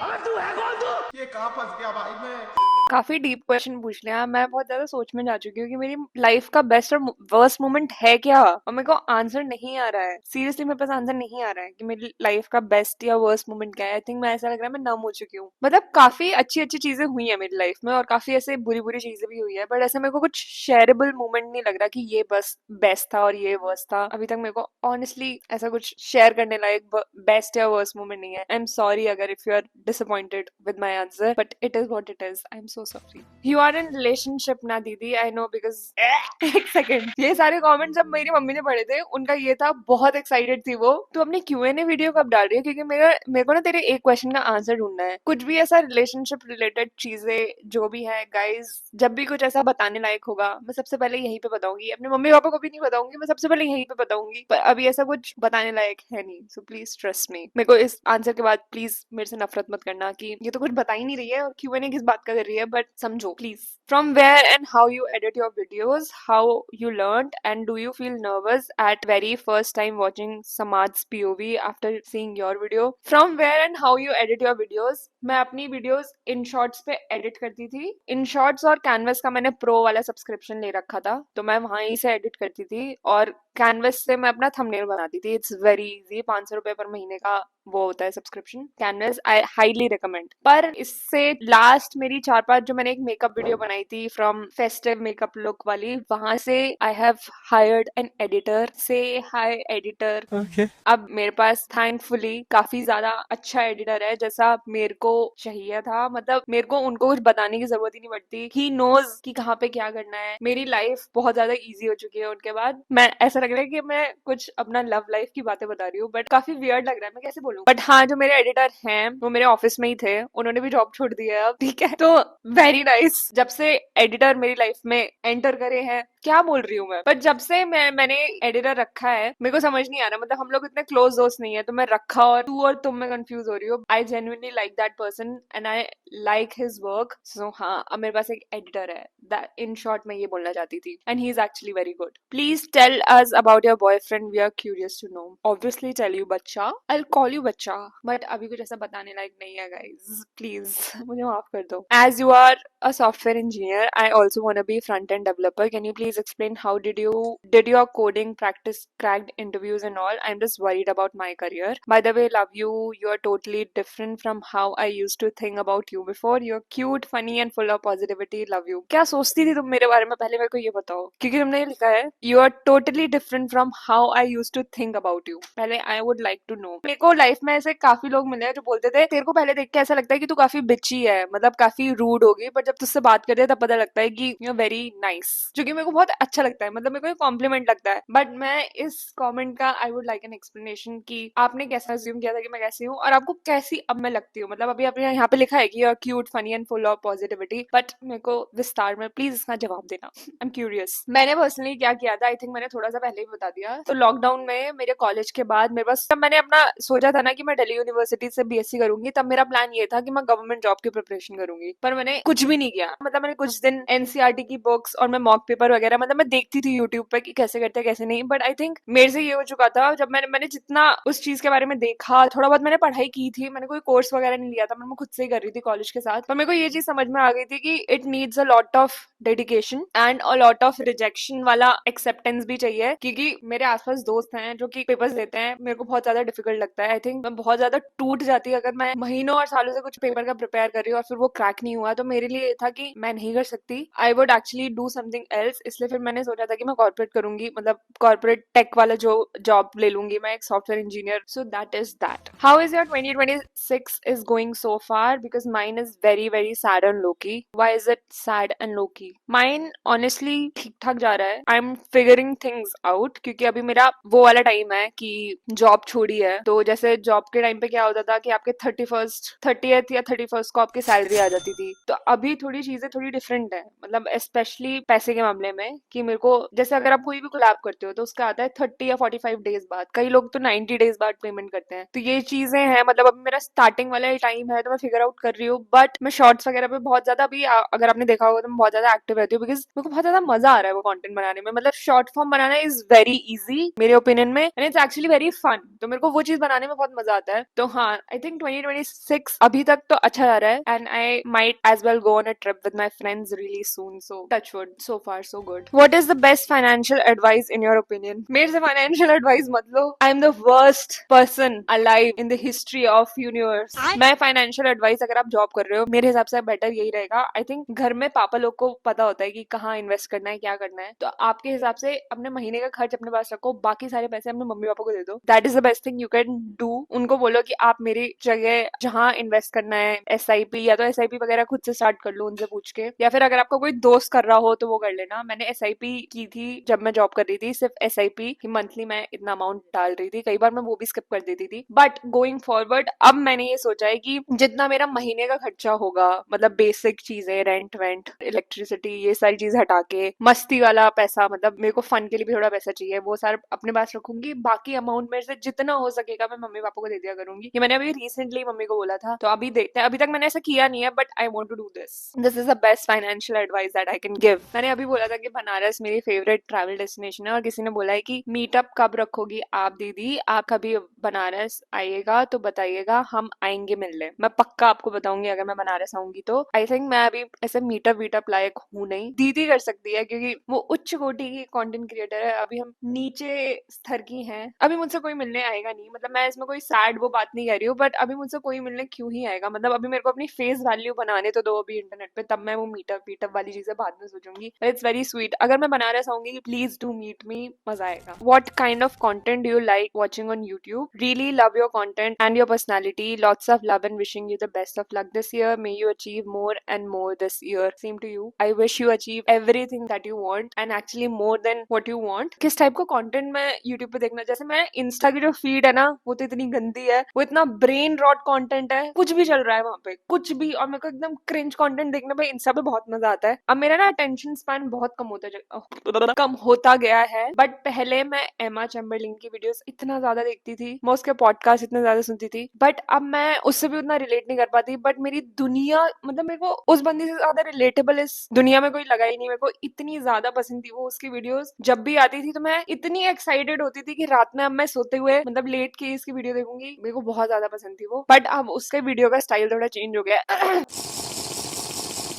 अबे तू है कौन तू? ये कहाँ फंस गया भाई मैं? काफी डीप क्वेश्चन पूछ लिया, मैं बहुत ज्यादा सोच में जा चुकी हूँ कि मेरी लाइफ का बेस्ट और वर्स्ट मोमेंट है क्या, और मेरे को आंसर नहीं आ रहा है। सीरियसली मेरे पास आंसर नहीं आ रहा है कि मेरी लाइफ का बेस्ट या वर्स्ट मोमेंट क्या है। आई थिंक मैं, ऐसा लग रहा है मैं नम हो चुकी हूँ। मतलब काफी अच्छी अच्छी चीजें हुई है मेरी लाइफ में और काफी ऐसे बुरी बुरी चीजें भी हुई है, बट ऐसे मेरे को कुछ शेयरेबल मोमेंट नहीं लग रहा कि ये बस बेस्ट था और ये वर्स्ट था। अभी तक मेरे को ऑनेस्टली ऐसा कुछ शेयर करने लायक बेस्ट या वर्स्ट मोमेंट नहीं है। आई एम सॉरी अगर if you are disappointed with my answer, but it is what it is. I am so sorry. You are in relationship ना दीदी, आई नो बिकॉज एक second, ये सारे comment जब मेरी मम्मी ने पढ़े थे उनका ये था, बहुत एक्साइटेड थी वो, तो अपनी Q&A वीडियो कब डाल रही है, क्योंकि मेरे को ना तेरे एक क्वेश्चन का आंसर ढूंढना है। कुछ भी ऐसा रिलेशनशिप रिलेटेड चीजें जो भी है गाइज, जब भी कुछ ऐसा बताने लायक होगा मैं सबसे पहले यहीं पे बताऊंगी, अपने मम्मी पापा को भी नहीं बताऊंगी, मैं सबसे पहले यहीं पे बताऊंगी। पर अभी ऐसा कुछ बताने लायक है नहीं, सो प्लीज ट्रस्ट मी। मेरे को इस आंसर के बाद प्लीज मेरे से नफरत मत करना कि ये तो कुछ बता ही नहीं रही है और Q&A किस बात का कर रही है, बट समझो please. From where and how you edit your videos, how you learned, and do you feel nervous at very first time watching Samad's POV after seeing your video? From where and how you edit your videos? मैं अपनी videos in shorts पे edit करती थी। In shorts और canvas का मैंने pro वाला subscription ले रखा था, तो मैं वहीं से एडिट करती थी और कैनवस से मैं अपना थंबनेल बनाती थी। इट्स वेरी इजी, 500 रुपए पर महीने का वो होता है subscription. Canvas I highly recommend. पर इससे लास्ट मेरी 4-5 जो मैंने एक मेकअप वीडियो बनाई थी फ्रॉम फेस्टिव मेकअप लुक वाली, वहां से I have hired an editor. से हाय एडिटर। Okay. अब मेरे पास थैंकफुली काफी ज्यादा अच्छा एडिटर है, जैसा मेरे को चाहिए था। मतलब मेरे को उनको कुछ बताने की जरूरत ही नहीं पड़ती, ही नोज कि कहाँ पे क्या करना है। मेरी लाइफ बहुत ज्यादा इजी हो चुकी है उनके बाद। मैं, ऐसा लग रहा है कि मैं कुछ अपना लव लाइफ की बातें बता रही हूँ, बट काफी वियर्ड लग रहा है, मैं कैसे बोलूँ। बट हाँ, जो मेरे एडिटर हैं वो मेरे ऑफिस में ही थे, उन्होंने भी जॉब छोड़ दी है अब, ठीक है। तो वेरी नाइस, जब से एडिटर मेरी लाइफ में एंटर करे हैं, क्या बोल रही हूँ मैं। बट जब से मैंने एडिटर रखा है, मेरे को समझ नहीं आ रहा, मतलब हम लोग इतने क्लोज दोस्त नहीं है, तो मैं रखा और तू और तुम में कंफ्यूज हो रही हो। I genuinely like that person and I like his work. So हाँ, अब मेरे पास एक एडिटर है। दैट इन शॉर्ट मैं ये बोलना चाहती थी, and he is actually very good. Please tell us about your boyfriend, we are curious to know. Obviously tell you बच्चा, आई कॉल यू बच्चा, बट अभी कुछ ऐसा बताने लायक नहीं है गाइज, प्लीज मुझे माफ कर दो। As you are a software engineer, I also want to be front end developer. Can you please explain how did your coding practice cracked interviews and all? I'm just worried about my career. By the way, love you. You're totally different from how I used to think about you before. You're cute, funny and full of positivity. Love you. क्या सोचती थी तुम मेरे बारे में, पहले मेरे को ये बताओ, क्योंकि तुमने ये लिखा है You are totally different from how I used to think about you. पहले I would like to know. मेरे को लाइफ में ऐसे काफी लोग मिले हैं जो बोलते थे तेरे को पहले देख के ऐसा लगता है कि तू काफी बिची है, मतलब काफी रूड होगी, बट जब तुझसे बात करते हैं तब पता लगता है कि यू आर वेरी नाइस, जो कि मेरे को बहुत अच्छा लगता है, मतलब मेरे को ये कॉम्प्लीमेंट लगता है। बट मैं इस कमेंट का आई वुड लाइक एन एक्सप्लेनेशन कि आपने कैसा अज्यूम किया था कि मैं कैसी हूँ और आपको कैसी अब मैं लगती हूँ। मतलब अभी आपने यहाँ पे लिखा है कि you are cute, funny and full of positivity, but मेरे को विस्तार में प्लीज इसका जवाब देना। I am curious. मैंने पर्सनली क्या किया था, आई थिंक मैंने थोड़ा सा पहले ही बता दिया। तो लॉकडाउन में मेरे कॉलेज के बाद मेरे पास, जब मैंने अपना सोचा था ना कि मैं दिल्ली यूनिवर्सिटी से बीएससी करूंगी, तब मेरा प्लान ये था कि मैं गवर्नमेंट जॉब की प्रिपरेशन करूंगी, पर मैंने कुछ भी नहीं किया। मतलब मैंने कुछ दिन एनसीईआरटी की बुक्स और मैं मॉक पेपर वगैरह, मतलब मैं देखती थी यूट्यूब पे कि कैसे करते हैं कैसे नहीं, बट आई थिंक मेरे से ये हो चुका था, जब मैंने जितना उस चीज के बारे में देखा, थोड़ा बहुत मैंने पढ़ाई की थी, मैंने कोई कोर्स वगैरह नहीं लिया था, मैं खुद से ही कर रही थी कॉलेज के साथ। पर मेरे को ये चीज समझ में आ गई थी कि it needs a lot of dedication and a lot of rejection वाला एक्सेप्टेंस भी चाहिए, क्योंकि मेरे आसपास दोस्त हैं जो कि पेपर्स देते हैं, मेरे को बहुत ज्यादा डिफिकल्ट लगता है। आई थिंक मैं बहुत ज्यादा टूट जाती है अगर मैं महीनों और सालों से कुछ पेपर का प्रिपेयर कर रही हूँ और फिर वो क्रैक नहीं हुआ। तो मेरे लिए ये था कि मैं नहीं कर सकती, I would actually do something else. इसलिए फिर मैंने सोचा था कि मैं कॉर्पोरेट करूंगी, मतलब कॉर्पोरेट टेक वाला जो जॉब ले लूंगी, मैं एक software engineer. So that is that. How is your 2026 is going so far? Because mine is very very sad and low key. Why is it sad and low key? Mine honestly ठीक ठाक जा रहा है। I am figuring things out, क्योंकि अभी मेरा वो वाला टाइम है कि जॉब छोड़ी है। तो जैसे जॉब के टाइम पे क्या होता था कि आपके 30th या 31st को आपकी सैलरी आ जाती थी, तो अभी थोड़ी चीजें थोड़ी डिफरेंट है, मतलब स्पेशली पैसे के मामले में। में कि मेरे को, जैसे अगर आप कोई भी कोलैब करते हो तो उसका आता है 30 या 45 डेज बाद, कई लोग तो 90 डेज बाद पेमेंट करते हैं। तो ये चीजें हैं, मतलब अभी मेरा स्टार्टिंग वाला टाइम है तो मैं फिगर आउट कर रही हूँ। बट मैं शॉर्ट्स वगैरह पे बहुत ज्यादा अभी अगर आपने देखा होगा तो मैं बहुत ज्यादा एक्टिव रहती हूँ, बिकॉज मेरे को बहुत ज्यादा मजा आ रहा है वो कंटेंट बनाने में। मतलब शॉर्ट फॉर्म बनाना इज वेरी इजी मेरे ओपिनियन में, and it's actually very fun. तो मेरे को वो चीज बनाने में बहुत मजा आता है। तो हाँ, आई थिंक 2026 अभी तक तो अच्छा जा रहा है, and I might as well go on a trip with my friends really soon. So touch wood, so far so good. What is the best financial advice in your opinion? मेरे से financial advice मत लो। I am the worst person alive in the history of universe. मैं financial advice, अगर आप job कर रहे हो, मेरे हिसाब से बेटर यही रहेगा। आई थिंक घर में पापा लोग को पता होता है कि कहाँ इन्वेस्ट करना है, क्या करना है। तो आपके हिसाब से अपने महीने का खर्च अपने पास रखो, बाकी सारे पैसे अपने मम्मी पापा को दे दो। That is the best thing you can do. उनको बोलो कि आप मेरी जगह जहाँ इन्वेस्ट करना है, SIP या तो SIP वगैरह खुद से स्टार्ट कर लो उनसे पूछ के, या फिर अगर आपका कोई दोस्त कर रहा हो तो वो कर लेना। मैंने SIP की थी जब मैं जॉब कर रही थी, सिर्फ SIP कि मंथली मैं इतना अमाउंट डाल रही थी। कई बार मैं वो भी स्किप कर देती थी। बट गोइंग फॉरवर्ड अब मैंने ये सोचा है कि जितना मेरा महीने का खर्चा होगा, मतलब बेसिक चीजें, रेंट वेंट, इलेक्ट्रिसिटी, ये सारी चीज हटा के मस्ती वाला पैसा, मतलब मेरे को फन के लिए भी थोड़ा पैसा चाहिए, वो सारा अपने पास रखूंगी। बाकी अमाउंट मेरे से जितना हो सकेगा मैं मम्मी पापा को दे दिया करूंगी। ये मैंने अभी रिसेंटली मम्मी को बोला था, तो अभी देखते हैं। अभी तक मैंने ऐसा किया नहीं है, but I want to do this is the best financial advice that I can give. मैंने अभी बोला था कि बनारस मेरी फेवरेट ट्रैवल डेस्टिनेशन है, और किसी ने बोला है कि मीटअप कब रखोगी आप दीदी, आप कभी बनारस आइएगा तो बताइएगा, हम आएंगे मिलने। मैं पक्का आपको बताऊंगी अगर मैं बनारस आऊंगी तो। आई थिंक मैं अभी ऐसे मीटअप वीटअप लायक हूँ नहीं, दीदी कर सकती है क्योंकि वो उच्च कोटि की कंटेंट क्रिएटर है, अभी हम नीचे स्तर की हैं। अभी मुझसे कोई मिलने आएगा नहीं, मतलब मैं इसमें कोई सैड वो बात नहीं कह रही हूँ, बट अभी मुझसे कोई मिलने क्यों ही आएगा। मतलब अभी मेरे को अपनी फेस वैल्यू बनाने तो दो अभी इंटरनेट पे, तब मैं वो मीटअप वीटअप वाली चीजें बाद में सोचूंगी। It's very sweet. अगर मैं बनारस आऊंगी प्लीज डू मीट मी, मजा आएगा। What kind of content do you like watching on YouTube? Really love your content and your personality. Lots of love and wishing you the best of luck this year. May you achieve more and more this year. Same to you. I wish you achieve everything that you want and actually more than what you want. किस type का content मैं YouTube पे देखना, जैसे मैं Insta की जो feed है ना, वो तो इतनी गंदी है, वो इतना ब्रेन रॉट कंटेंट है, कुछ भी चल रहा है वहां पे, कुछ भी। और मेरे को एकदम क्रिंज कंटेंट देखने पे इंस्टा पे बहुत मजा आता है। अब मेरा ना अटेंशन स्पैन बहुत कम होता गया है। बट पहले मैं एमा चैम्बरलिन की वीडियोस इतना ज्यादा देखती थी, मैं उसके पॉडकास्ट इतने ज्यादा सुनती थी, बट अब मैं उससे भी उतना रिलेट नहीं कर पाती। बट मेरी दुनिया, मतलब मेरे को उस बंदी से ज्यादा रिलेटेबल इस दुनिया में कोई लगा ही नहीं। मेरे को इतनी ज्यादा पसंद थी वो, उसकी वीडियोस जब भी आती थी तो मैं इतनी एक्साइटेड होती थी कि रात में अब मैं सोते हुए मतलब लेट के इसकी वीडियो देखूंगी। मेरे को बहुत ज्यादा पसंद थी वो, बट अब उसके वीडियो का स्टाइल थोड़ा चेंज हो गया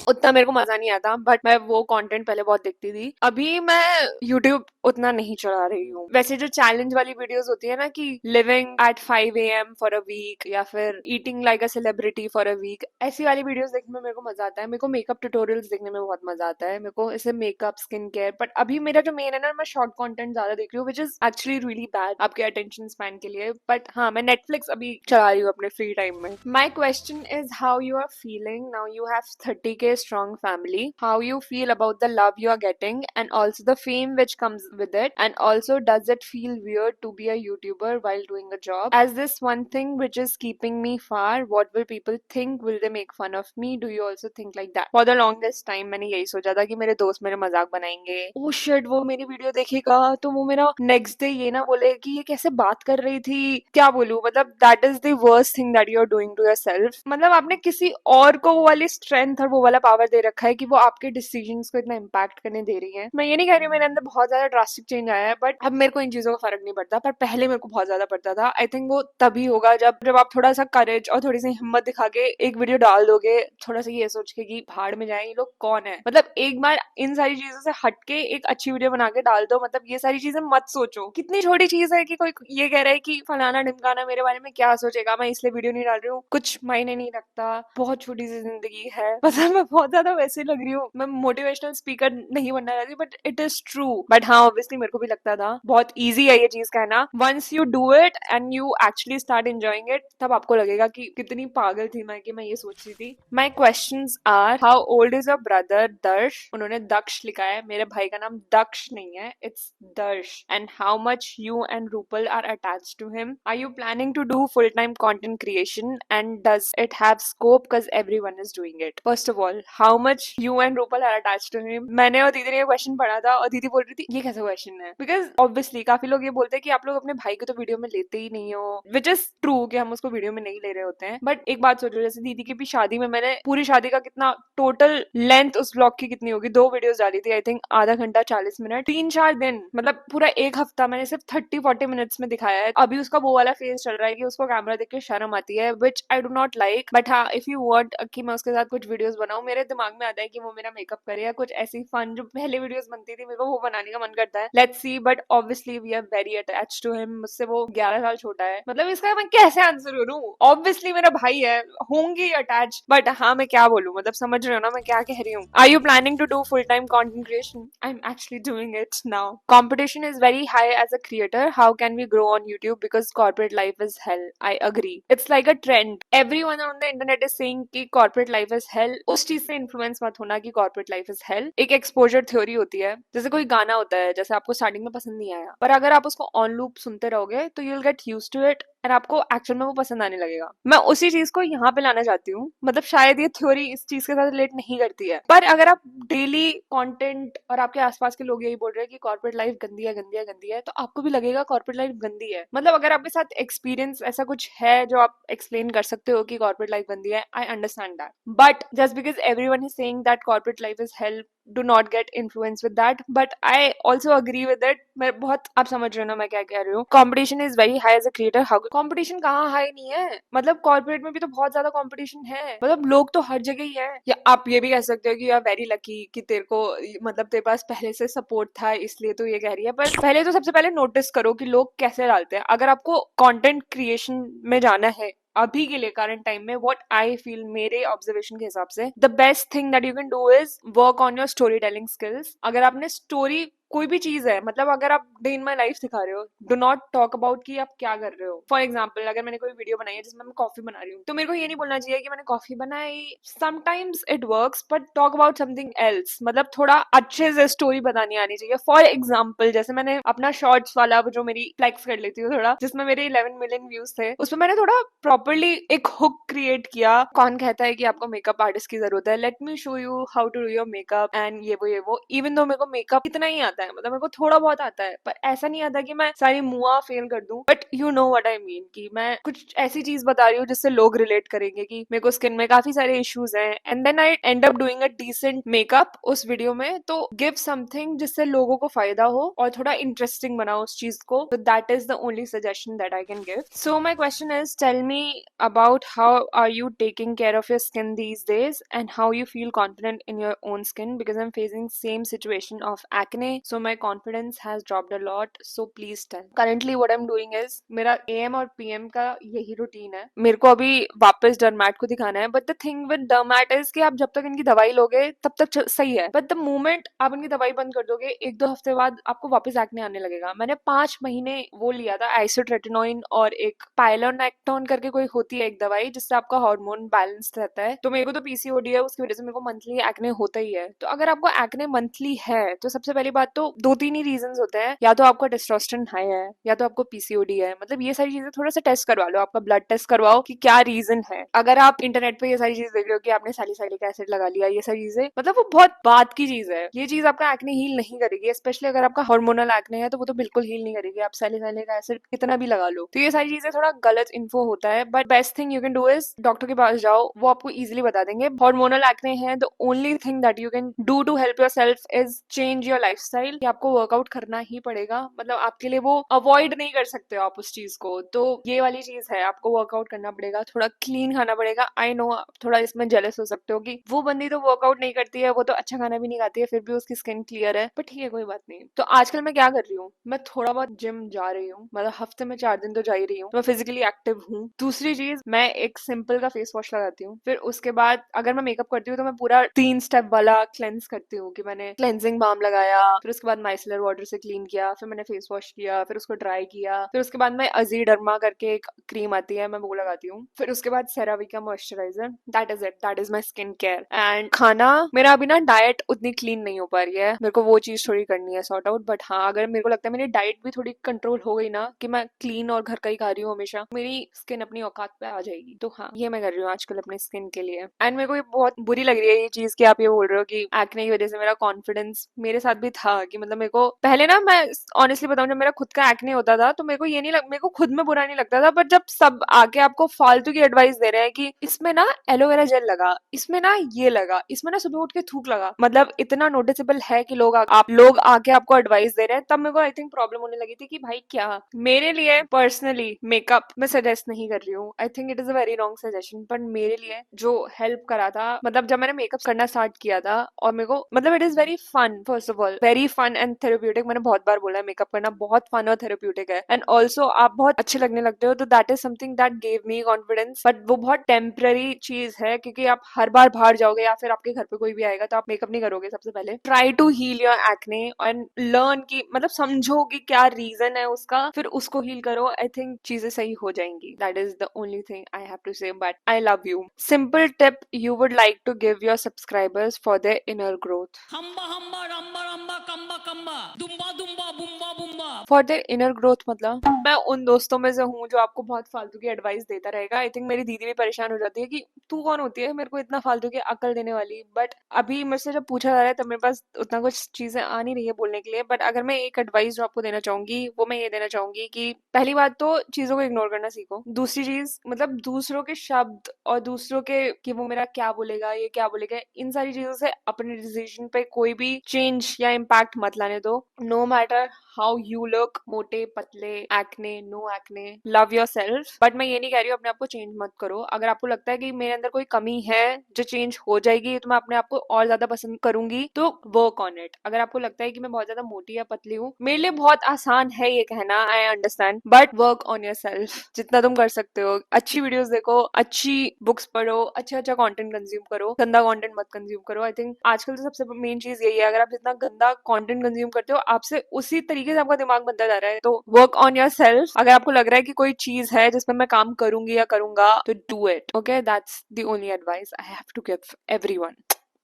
उतना मेरे को मजा नहीं आता। बट मैं वो कंटेंट पहले बहुत देखती थी। अभी मैं यूट्यूब उतना नहीं चला रही हूँ। वैसे जो चैलेंज वाली वीडियोस होती है ना कि living at 5 AM for a week, या फिर eating like a celebrity for a week, ऐसी वाली वीडियोस देखने में मेरे को मजा आता है। मेरे को मेकअप ट्यूटोरियल्स देखने में बहुत मजा आता है, मेरे को ऐसे मेकअप, स्किन केयर। बट अभी मेरा जो मेन है ना, मैं शॉर्ट कंटेंट ज्यादा देख रही हूँ, which is actually really bad आपके अटेंशन स्पैन के लिए। बट हाँ, मैं नेटफ्लिक्स अभी चला रही हूँ अपने फ्री टाइम में। My question is how you are feeling now you have 30K strong family, how you feel about the love you are getting and also the fame which comes with it, and also does it feel weird to be a YouTuber while doing a job? As this one thing which is keeping me far, what will people think? Will they make fun of me? Do you also think like that? For the longest time मैंने यही सोचा था कि मेरे दोस्त मेरे मजाक बनाएंगे, oh shit वो मेरी वीडियो देखेगा तो वो मेरा नेक्स्ट डे ये ना बोले कि ये कैसे बात कर रही थी, क्या बोलूं। मतलब that is the worst thing that you are doing to yourself. मतलब आपने किसी और को वो वाली स्ट्रेंथ और वो वाला पावर दे रखा है कि वो आपके डिसीजंस को इतना इम्पैक्ट करने दे रही है। मैं ये नहीं कह रही हूँ मेरे अंदर बहुत ज्यादा ड्रास्टिक चेंज आया है, बट अब मेरे को इन चीजों का फर्क नहीं पड़ता, पर पहले मेरे को बहुत ज्यादा पड़ता था। आई थिंक वो तभी होगा जब जब आप थोड़ा सा करेज और थोड़ी सी हिम्मत दिखा के एक वीडियो डाल दोगे, थोड़ा सा ये सोच के कि भाड़ में जाए ये लोग कौन है। मतलब एक बार इन सारी चीजों से हटके एक अच्छी वीडियो बना के डाल दो। मतलब ये सारी चीजें मत सोचो, कितनी छोटी चीज है कि कोई ये कह रहा है कि फलाना ढिमकाना मेरे बारे में क्या सोचेगा, मैं इसलिए वीडियो नहीं डाल रही हूँ, कुछ मायने नहीं रखता, बहुत छोटी सी जिंदगी है। मतलब मैं बहुत ज्यादा वैसे लग रही हूँ, मैं मोटिवेशनल स्पीकर नहीं बनना चाहती, but it is true. But हाँ, ऑब्वियसली मेरे को भी लगता था बहुत ईजी है ये चीज कहना। Once you do it and you actually start enjoying it, तब आपको लगेगा कि कितनी पागल थी मैं कि मैं ये सोच रही थी। My questions are, how old is your brother Darsh? उन्होंने दक्ष लिखा है, मेरे भाई का नाम दक्ष नहीं है, इट्स दर्श। And how much you and Rupal are attached to him? Are you planning to do full-time content creation and does it have scope because everyone is doing it? First of all, how much you and Rupal are attached to him. मैंने और दीदी ने ये question पढ़ा था और दीदी बोल रही थी ये कैसा क्वेश्चन है, बिकॉज ऑब्वियसली काफी लोग ये बोलते हैं कि आप लोग अपने भाई को तो वीडियो में लेते ही नहीं हो, विच इज ट्रू कि हम उसको वीडियो में नहीं ले रहे होते हैं। बट एक बात सोचो, जैसे दीदी की भी शादी में मैंने पूरी शादी का कितना टोटल लेंथ उस ब्लॉग की कितनी होगी, 2 वीडियोस डाली थी, आई थिंक आधा घंटा 40 मिनट, 3-4 दिन, मतलब पूरा एक हफ्ता मैंने सिर्फ 30-40 मिनट्स में दिखाया है। अभी उसका वो वाला फेज चल रहा है कि उसको कैमरा देख के शर्म आती है, which I do not like. But हाँ, इफ यू वांट कि मैं उसके साथ कुछ वीडियोस बनाऊं, मेरे दिमाग में आता है कि वो मेरा मेकअप करे या कुछ ऐसी फन जो पहले वीडियोस बनती थी, मेरे को वो बनाने का मन करता है। Let's see, but obviously we are very attached to him. मुझसे वो 11 साल छोटा है, मतलब इसका मैं कैसे आंसर करूं? ऑब्वियसली मेरा भाई है, होंगी अटैच, बट हाँ मैं क्या बोलूं, मतलब समझ रहे हो ना मैं क्या कह रही हूँ। Are you planning to do full time content creation? I am actually doing it now. Competition is very high as a creator. How can we grow on YouTube because corporate life is hell? I agree. It's like a trend. Everyone on the internet is saying कि corporate life is hell. उस चीज से influence मत होना कि corporate life is hell. एक exposure theory होती है, जैसे कोई गाना होता है, जैसे आपको स्टार्टिंग में पसंद नहीं आया, पर अगर आप उसको on loop सुनते रहोगे तो you'll get used to it और आपको एक्चुअल में वो पसंद आने लगेगा। मैं उसी चीज को यहाँ पे लाना चाहती हूँ। मतलब शायद ये थ्योरी इस चीज के साथ रिलेट नहीं करती है, पर अगर आप डेली कंटेंट और आपके आसपास के लोग यही बोल रहे हैं कि कॉर्पोरेट लाइफ गंदी है, गंदी है, गंदी है, तो आपको भी लगेगा कॉर्पोरेट लाइफ गंदी है। मतलब अगर आपके साथ एक्सपीरियंस ऐसा कुछ है जो आप एक्सप्लेन कर सकते हो कि कॉर्पोरेट लाइफ गंदी है, I understand that, but just because everyone is saying that corporate life is help, do not get influenced with that, but I also agree with it। मैं बहुत, आप समझ रहे हो ना मैं क्या कह रही हूँ। competition is very high as a creator। how competition कहाँ हाई नहीं है, मतलब कॉर्पोरेट में भी तो बहुत ज्यादा कंपटीशन है, मतलब लोग तो हर जगह ही है। या आप ये भी कह सकते हो कि यू आर वेरी लकी कि तेरे को, मतलब तेरे पास पहले से सपोर्ट था इसलिए तो ये कह रही है, पर पहले तो सबसे पहले नोटिस करो कि लोग कैसे डालते हैं। अगर आपको कंटेंट क्रिएशन में जाना है अभी के लिए करंट टाइम में, व्हाट आई फील, मेरे ऑब्जर्वेशन के हिसाब से the best thing that you can do is work on your story telling skills. अगर आपने स्टोरी, कोई भी चीज है, मतलब अगर आप डे इन माई लाइफ दिखा रहे हो, डू नॉट टॉक अबाउट कि आप क्या कर रहे हो। फॉर एग्जाम्पल, अगर मैंने कोई वीडियो बनाई है जिसमें मैं कॉफी बना रही हूँ, तो मेरे को ये नहीं बोलना चाहिए कि मैंने कॉफी बनाई, sometimes it works, but talk about something else. मतलब थोड़ा अच्छे से स्टोरी बतानी आनी चाहिए। फॉर एग्जाम्पल, जैसे मैंने अपना शॉर्ट्स वाला जो मेरी फ्लेक्स कर लेती हूँ थोड़ा, जिसमें मेरे 11 मिलियन व्यूज थे, उसमें मैंने थोड़ा प्रॉपरली एक हुक क्रिएट किया। कौन कहता है कि आपको मेकअप आर्टिस्ट की जरूरत है, let me show you how to do your makeup and ये वो। इवन दो मेरे को मेकअप इतना ही आता है, मतलब मेरे को थोड़ा बहुत आता है, पर ऐसा नहीं आता कि मैं सारी मुआ फेल कर दूं। But you know what I mean, कि मैं कुछ ऐसी चीज बता रही हूँ जिससे लोग रिलेट करेंगे कि मेरे को स्किन में काफी सारे इश्यूज हैं, and then I end up doing a decent makeup उस वीडियो में। तो गिव समथिंग जिससे लोगों को फायदा हो और थोड़ा इंटरेस्टिंग बनाओ उस चीज को। तो that is the only suggestion that I can give. So my question is, tell me about how are you taking care of your skin these days and how you feel confident in your own skin, because I'm facing same situation of acne, so my confidence has dropped a lot, so please tell। currently what I'm doing is, मेरा AM और PM का यही routine है। मेरे को अभी वापस डर्मैट को दिखाना है, but the thing with डर्मैट is कि आप जब तक इनकी दवाई लोगे तब तक सही है, बट द मोमेंट आप इनकी दवाई बंद कर दोगे, 1-2 हफ्ते बाद आपको वापस एक्ने आने लगेगा। मैंने 5 महीने वो लिया था, आइसोट्रेटिनोइन और एक पायलोनेक्टोन करके कोई होती है एक दवाई, जिससे आपका हार्मोन बैलेंस रहता है। तो मेरे को तो पीसीओडी है, उसकी वजह से मेरे को मंथली एक्ने होता ही है। तो अगर आपको एक्ने मंथली है तो सबसे पहली बात तो 2-3 ही रीजंस होते हैं, या तो आपका टेस्टोस्टेरोन हाई है, या तो आपको पीसीओडी है। मतलब ये सारी चीजें थोड़ा सा टेस्ट करवा लो, आपका ब्लड टेस्ट करवाओ कि क्या रीजन है। अगर आप इंटरनेट पे ये सारी चीज देख रहे हो कि आपने सैलिसाइलिक एसिड लगा लिया, ये सारी चीजें, मतलब वो बहुत बात की चीज है। ये चीज आपका एक्ने हील नहीं करेगी, स्पेशली अगर आपका हार्मोनल एक्ने है तो वो तो बिल्कुल हील नहीं करेगी, आप सैलिसाइलिक एसिड कितना भी लगा लो। तो ये सारी चीजें थोड़ा गलत इन्फो होता है, but best thing you can do is doctor के पास जाओ, वो आपको इजीली बता देंगे। हार्मोनल एक्ने है, the only thing that you can do to help yourself is change your lifestyle. आपको वर्कआउट करना ही पड़ेगा, मतलब आपके लिए वो अवॉइड नहीं कर सकते हो आप उस चीज को। तो ये वाली चीज है, आपको वर्कआउट करना पड़ेगा, थोड़ा क्लीन खाना पड़ेगा। आई नो थोड़ा इसमें जेलस हो सकते हो कि वो बंदी तो वर्कआउट नहीं करती है, वो तो अच्छा खाना भी नहीं खाती है, फिर भी उसकी स्किन क्लियर है, बट ठीक है कोई बात नहीं। तो आजकल मैं क्या कर रही हूँ, मैं थोड़ा बहुत जिम जा रही हूँ, मतलब हफ्ते में 4 दिन तो जा ही रही हूँ, तो मैं फिजिकली एक्टिव हूँ। दूसरी चीज, मैं एक सिंपल का फेस वॉश लगाती हूँ, फिर उसके बाद अगर मैं मेकअप करती हूँ तो मैं पूरा 3 स्टेप वाला क्लेंस करती हूँ, कि मैंने क्लेंजिंग बाम लगाया, फिर उसके बाद माइसलर वाटर से क्लीन किया, फिर मैंने फेस वॉश किया, फिर उसको ड्राई किया, फिर उसके बाद मैं अजीडर्मा करके एक क्रीम आती है, मैं वो लगाती हूँ, फिर उसके बाद सेरावी का moisturiser. That is it, that is my skin care. And खाना मेरा अभी ना डाइट उतनी क्लीन नहीं हो पा रही है, मेरे को वो चीज थोड़ी करनी है सॉर्ट आउट। बट हाँ, अगर मेरे को लगता है मेरी डाइट भी थोड़ी कंट्रोल हो गई ना, कि मैं क्लीन और घर का ही खा रही हूँ हमेशा, मेरी स्किन अपनी औकात पे आ जाएगी। तो हाँ, ये मैं कर रही हूँ आजकल अपनी स्किन के लिए। एंड मेरे को ये बहुत बुरी लग रही है ये चीज कि आप ये बोल रहे हो कि एक्ने की वजह से मेरा कॉन्फिडेंस, मेरे साथ भी था कि मतलब मेरे को पहले ना, मैं ऑनेस्टली बताऊं, जब मेरा खुद का एक्ने होता था तो मेरे को ये नहीं मेरे को खुद में बुरा नहीं लगता था, बट जब सब आके आपको फालतू की एडवाइस दे रहे हैं कि इसमें ना एलोवेरा जेल लगा, इसमें ना ये लगा, इसमें ना सुबह उठ के थूक लगा, मतलब इतना नोटिसेबल है कि आप लोग आके आपको एडवाइस दे रहे हैं, तब मेरे को आई थिंक प्रॉब्लम होने लगी थी कि भाई क्या मेरे लिए पर्सनली मेकअप मैं सजेस्ट नहीं कर रही हूँ। I think it is a very wrong suggestion, पर मेरे लिए जो हेल्प करा था, मतलब जब मैंने मेकअप करना स्टार्ट किया था, और मेरे को मतलब it is very fun, first of all very fun and therapeutic. मैंने बहुत बार बोला है मेकअप करना बहुत फन और थेरेप्यूटिक है, एंड ऑल्सो आप बहुत अच्छे लगने लगते हो, तो that is something that gave me confidence. But वो बहुत टेम्पररी चीज है, क्योंकि आप हर बार बाहर जाओगे या फिर आपके घर पे कोई भी आएगा तो आप मेकअप नहीं करोगे। सबसे पहले try to heal your acne and learn की मतलब समझो कि क्या रीजन है उसका, फिर उसको हील करो। आई थिंक चीजें सही हो जाएंगी। That is the only thing I have to say, but I love you. Simple tip you would like to give your subscribers for their inner growth. हम्बा हम्बा रम्बा रम्बा कम्बा कम्बा दुम्बा दुम्बा बुम्बा बुम्बा। फॉर देयर इनर ग्रोथ मतलब मैं उन दोस्तों में से हूँ जो आपको बहुत फालतू की एडवाइस देता रहेगा। आई थिंक मेरी दीदी भी परेशान हो जाती है कि तू कौन होती है मेरे को इतना फालतू की अकल देने वाली। बट अभी मुझसे जब पूछा जा रहा है तब मेरे पास उतना कुछ चीजें आ नहीं रही है बोलने के लिए। बट अगर मैं एक एडवाइस जो आपको देना चाहूंगी, वो मैं ये देना चाहूंगी कि पहली बात तो चीजों को इग्नोर करना सीखो। दूसरी चीज मतलब दूसरों के शब्द और दूसरों के कि वो मेरा क्या बोलेगा, ये क्या बोलेगा, इन सारी चीजों से अपने डिसीजन पे कोई भी चेंज या इम्पैक्ट मत लाने दो। No matter how you look, मोटे पतले, acne no acne, love yourself. But मैं ये नहीं कह रही हूँ अपने आप को चेंज मत करो। अगर आपको लगता है कि मेरे अंदर कोई कमी है जो चेंज हो जाएगी तो मैं अपने आप को और ज्यादा पसंद करूंगी, तो वर्क ऑन इट। अगर आपको लगता है कि मैं बहुत ज्यादा मोटी या पतली हूँ, मेरे लिए बहुत आसान है ये कहना, I understand, but work on your self जितना तुम कर सकते हो। अच्छी वीडियोस देखो, अच्छी बुक्स पढ़ो, अच्छा अच्छा कंटेंट कंज्यूम करो, गंदा कंटेंट मत कंज्यूम करो। आई थिंक आजकल तो सबसे मेन चीज यही है, अगर आप जितना गंदा कंटेंट कंज्यूम करते हो आपसे उसी तरीके से आपका दिमाग बनता जा रहा है। तो वर्क ऑन योर सेल्फ। अगर आपको लग रहा है कि कोई चीज है जिसमें मैं काम करूंगी या करूंगा, तो do it. Okay, that's the only advice I have to give everyone.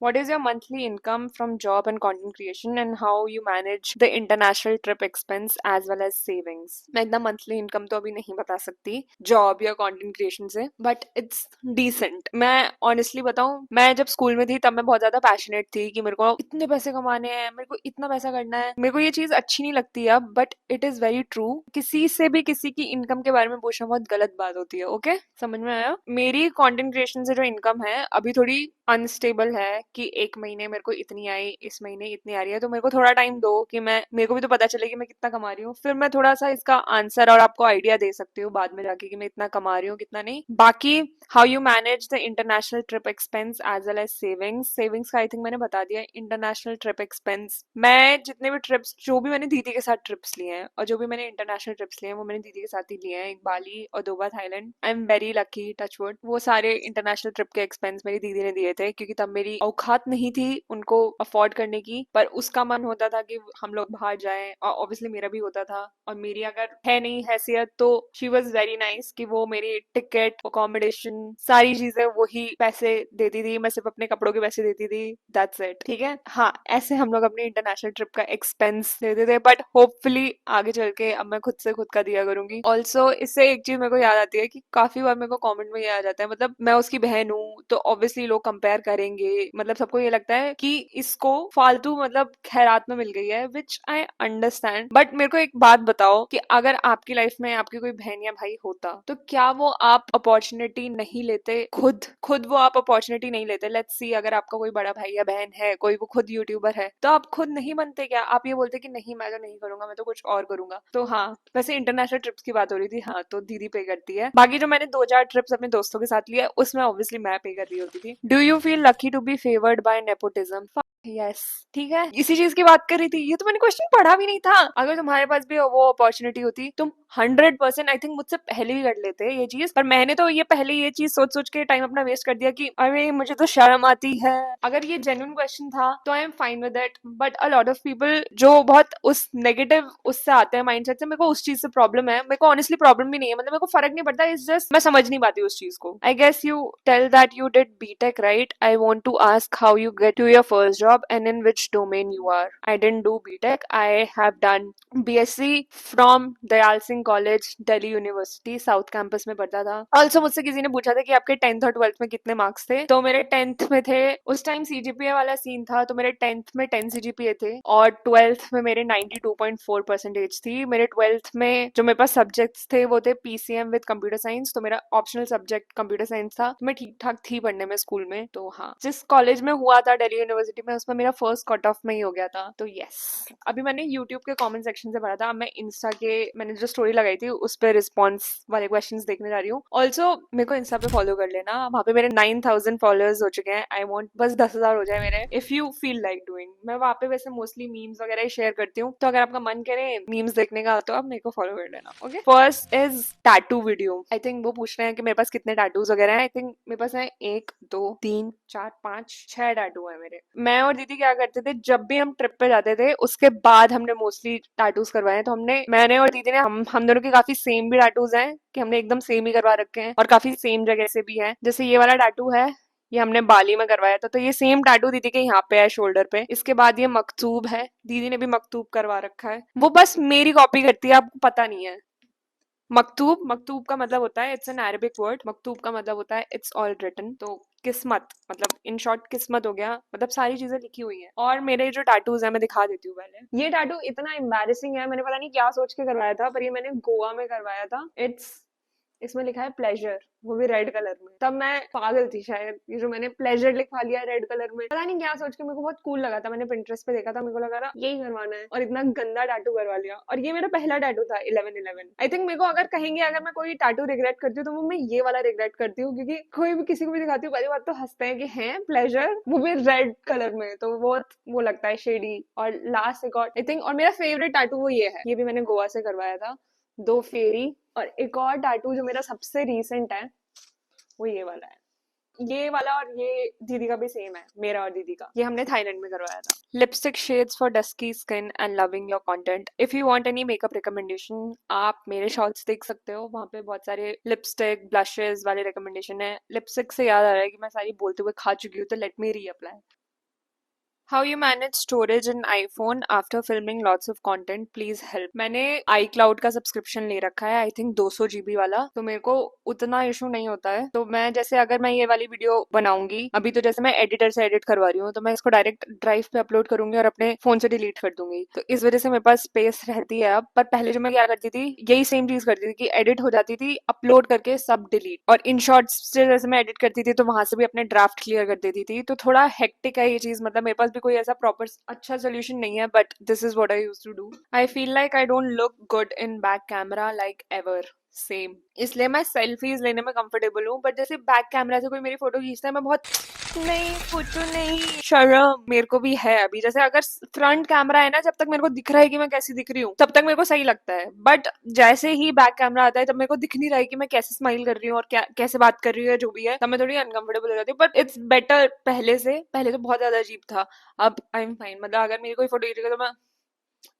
What is your monthly income from job and content creation, and how you manage the international trip expense as well as savings? मैं इतना monthly income तो अभी नहीं बता सकती job या content creation से, but it's decent। मैं honestly बताऊं, मैं जब स्कूल में थी तब मैं बहुत ज्यादा पैशनेट थी कि मेरे को इतने पैसे कमाने हैं, मेरे को इतना पैसा करना है। मेरे को ये चीज अच्छी नहीं लगती अब, but it is very true. किसी से भी किसी की इनकम के बारे में पूछना बहुत गलत बात होती है। ओके, समझ में आया? मेरी कंटेंट क्रिएशन से जो इनकम है अभी थोड़ी अनस्टेबल है, कि एक महीने मेरे को इतनी आई, इस महीने इतनी आ रही है। तो मेरे को थोड़ा टाइम दो कि मेरे को भी तो पता चले कि मैं कितना कमा रही हूँ, फिर मैं थोड़ा सा इसका आंसर और आपको आइडिया दे सकती हूँ बाद में जाके कि मैं इतना कमा रही हूँ कितना नहीं। बाकी how you manage the international trip expense as well as savings का आई थिंक मैंने बता दिया। इंटरनेशनल ट्रिप एक्सपेंस, मैं जितने भी ट्रिप्स, जो भी मैंने दीदी के साथ ट्रिप्स लिए हैं और जो भी मैंने इंटरनेशनल ट्रिप्स लिए हैं, वो मैंने दीदी के साथ ही लिए हैं। एक बाली और 2 बार Thailand. I am very lucky, touch wood. वो सारे इंटरनेशनल ट्रिप के एक्सपेंस मेरी दीदी ने दिए थे, क्योंकि तब मेरी औकात नहीं थी उनको अफोर्ड करने की, पर उसका मन होता था कि हम लोग बाहर जाएं, और ऑब्वियसली मेरा भी होता था। और मेरी अगर है नहीं हैसियत, तो शी वॉज वेरी नाइस कि वो मेरी टिकट, अकोमोडेशन, सारी चीजें वही पैसे देती थी, मैं सिर्फ अपने कपड़ों के पैसे देती थी। That's it. ठीक है, हाँ, ऐसे हम लोग अपनी इंटरनेशनल ट्रिप का एक्सपेंस देते थे। बट होपफुली आगे चल के अब मैं खुद से खुद का दिया करूंगी। ऑल्सो इससे एक चीज मेरे को याद आती है कि काफी बार मेरे को कमेंट में ये आ जाता है, मतलब मैं उसकी बहन हूँ तो ऑब्वियसली लोग कंपेयर करेंगे, मतलब सबको ये लगता है कि इसको फालतू मतलब खैरात में मिल गई है, विच आई अंडरस्टैंड। बट मेरे को एक बात बताओ कि अगर आपकी लाइफ में आपकी कोई बहन या भाई होता, तो क्या वो आप अपॉर्चुनिटी नहीं लेते? खुद खुद वो आप अपॉर्चुनिटी नहीं लेते? लेट्स सी, अगर आपका कोई बड़ा भाई या बहन है, कोई वो खुद यूट्यूबर है, तो आप खुद नहीं बनते क्या? आप ये बोलते कि नहीं मैं तो नहीं करूंगा, मैं तो कुछ और करूंगा। तो हाँ, वैसे इंटरनेशनल ट्रिप्स की बात हो रही थी, हाँ, तो दीदी पे करती है। बाकी जो मैंने 2-4 ट्रिप्स अपने दोस्तों के साथ लिया, उसमें ऑब्वियसली मैं पे कर रही होती थी। Do you feel lucky to be favoured by nepotism? Yes, ठीक है, इसी चीज की बात कर रही थी। ये तो मैंने क्वेश्चन पढ़ा भी नहीं था। अगर तुम्हारे पास भी वो अपॉर्चुनिटी होती, तुम 100% आई थिंक मुझसे पहले भी कर लेते ये चीज, पर मैंने तो ये पहले ये चीज सोच सोच के टाइम अपना वेस्ट कर दिया कि अरे मुझे तो शर्म आती है। अगर ये जेन्युइन क्वेश्चन था तो I am fine with it, but a lot of people जो बहुत उस नेगेटिव उससे आते हैं माइंडसेट से, मेरे को उस चीज से प्रॉब्लम है। मेरे को ऑनेस्टली प्रॉब्लम भी नहीं है, मतलब मेरे को फर्क नहीं पड़ता, इट्स जस्ट मैं समझ नहीं पाती उस चीज को। I guess you tell that you did BTech right, I want to ask how you get to your first job and in which domain you are. I didn't do BTech. I have done BSc from Dayal Singh college, Delhi university, south campus में पढ़ता था। Also मुझसे किसी ने पूछा था कि आपके 10th और 12th में कितने मार्क्स थे, तो मेरे 10th में थे, उस टाइम सीजीपीए वाला सीन था, तो मेरे 10th में 10 सीजीपीए थे और 12th में मेरे 92.4% थी। मेरे 12th में जो मेरे पास सब्जेक्ट्स थे वो थे पीसीएम विद कंप्यूटर साइंस, तो मेरा ऑप्शनल सब्जेक्ट कंप्यूटर साइंस था, तो मैं ठीक ठाक थी पढ़ने में स्कूल में। तो हाँ, जिस कॉलेज में हुआ था दिल्ली यूनिवर्सिटी में, उसमें मेरा फर्स्ट कट ऑफ में ही हो गया था। तो यस, अभी मैंने यूट्यूब के कमेंट सेक्शन से पढ़ा था, अब मैं इंस्टा के मैंने जो स्टोरी लगाई थी उस पर रिस्पॉन्स वाले क्वेश्चंस देखने जा रही हूँ। ऑल्सो मेरे को इंस्टा पे फॉलो कर लेना, वहाँ पे मेरे 9000 फॉलोअर्स हो चुके हैं। आई वांट बस 10,000 हो जाए मेरे, if you feel like doing. मैं वहाँ पे वैसे मोस्टली मीम्स वगैरह ही शेयर करती हूँ, तो अगर आपका मन करे मीम्स देखने का तो आप मेरे को फॉलो कर लेना। Okay, first is tattoo video. I think वो पूछ रहे हैं कि मेरे पास कितने टैटूज वगैरह हैं। आई थिंक मेरे पास है 1 2 3 4 5 6 टैटू है मेरे। मैं और दीदी क्या करते थे, जब भी हम ट्रिप पे जाते थे उसके बाद हमने मोस्टली टैटूज करवाए हैं। तो मैंने और दीदी ने हम दोनों के काफी सेम भी टैटूज हैं कि हमने एकदम सेम ही करवा रखे हैं और काफी सेम जगह से भी है। जैसे ये वाला टैटू है, ये हमने बाली में करवाया था, तो ये सेम टैटू दीदी के यहाँ पे है शोल्डर पे। इसके बाद ये मकतूब है, दीदी ने भी मकतूब करवा रखा है, वो बस मेरी कॉपी करती है, आपको पता नहीं है। मकतूब का मतलब होता है, इट्स एन अरेबिक वर्ड। मकतूब का मतलब होता है इट्स ऑल रिटन, तो किस्मत, मतलब इन शॉर्ट किस्मत हो गया, मतलब सारी चीजें लिखी हुई हैं। और मेरे जो टैटूज है मैं दिखा देती हूँ पहले। ये टैटू इतना एम्बैरेसिंग है, मैंने पता नहीं क्या सोच के करवाया था, पर ये मैंने गोवा में करवाया था। इसमें लिखा है प्लेजर, वो भी रेड कलर में। तब मैं पागल थी शायद, ये जो मैंने प्लेजर लिखवा लिया रेड कलर में, पता नहीं क्या सोच के। मेरे को बहुत कूल लगा था, मैंने पिंटरेस्ट पे देखा था, मेरे को लगा था यही करवाना है, और इतना गंदा टैटू करवा लिया। और ये मेरा पहला टैटू था 11/11। आई थिंक मेरे को अगर कहेंगे अगर मैं कोई टैटू रिग्रेट करती हूँ तो वो मैं ये वाला रिग्रेट करती हूँ, क्योंकि कोई भी किसी को भी दिखाती हूँ पहली बात तो हंसते हैं कि हैं प्लेजर, वो भी रेड कलर में, तो बहुत वो लगता है शेडी। और लास्ट एक और आई थिंक, और मेरा फेवरेट टैटू वो ये है, ये भी मैंने गोवा से करवाया था, 2 फेरी। और एक और टैटू जो मेरा सबसे रीसेंट है वो ये वाला है, ये वाला, और ये दीदी का भी सेम है, मेरा और दीदी का। ये हमने थाईलैंड में करवाया था। Lipstick shades for dusky skin and loving your content. If you want any makeup recommendation, आप मेरे शॉर्ट्स देख सकते हो, वहाँ पे बहुत सारे लिपस्टिक ब्लशेस वाले रिकमेंडेशन है। लिपस्टिक से याद आ रहा है कि मैं सारी बोलते हुए खा चुकी हूँ, तो let me reapply. How you manage storage in iPhone after filming lots of content? Please help. मैंने iCloud का सब्सक्रिप्शन ले रखा है, आई थिंक 200 GB वाला, तो मेरे को उतना इशू नहीं होता है। तो मैं जैसे अगर मैं ये वाली वीडियो बनाऊंगी अभी, तो जैसे मैं एडिटर से एडिट करवा रही हूँ, तो मैं इसको डायरेक्ट ड्राइव पे अपलोड करूंगी और अपने फोन से डिलीट कर दूंगी, तो इस वजह से मेरे पास स्पेस रहती है अब। पर पहले जो मैं क्या करती थी, यही सेम चीज करती थी कि एडिट हो जाती थी, अपलोड करके सब डिलीट, और इन शॉर्ट्स से जैसे मैं एडिट करती थी तो वहां से भी अपने ड्राफ्ट क्लियर कर देती थी। तो थोड़ा हेक्टिक है ये चीज, मतलब मेरे पास भी कोई ऐसा प्रॉपर अच्छा सोल्यूशन नहीं है, but this is what I used to do. I feel like I don't look good in back camera like ever, same, इसलिए मैं सेल्फीज लेने में कंफर्टेबल हूँ। बट जैसे बैक कैमरा से कोई मेरी फोटो खींचता है, मैं बहुत नहीं, फोटो नहीं, शर्म मेरे को भी है अभी। जैसे अगर फ्रंट कैमरा है ना, जब तक मेरे को दिख रहा है कि मैं कैसी दिख रही हूँ तब तक मेरे को सही लगता है, बट जैसे ही बैक कैमरा आता है तब मेरे को दिख नहीं रहा है कि मैं कैसे स्माइल कर रही हूँ और क्या कैसे बात कर रही हूँ, जो भी है, तब मैं थोड़ी अनकंफर्टेबल हो जाती हूँ। बट इट्स बेटर पहले से, पहले तो बहुत ज्यादा अजीब था, अब आई एम फाइन। मतलब अगर मेरी कोई फोटो खींचेगा तो मैं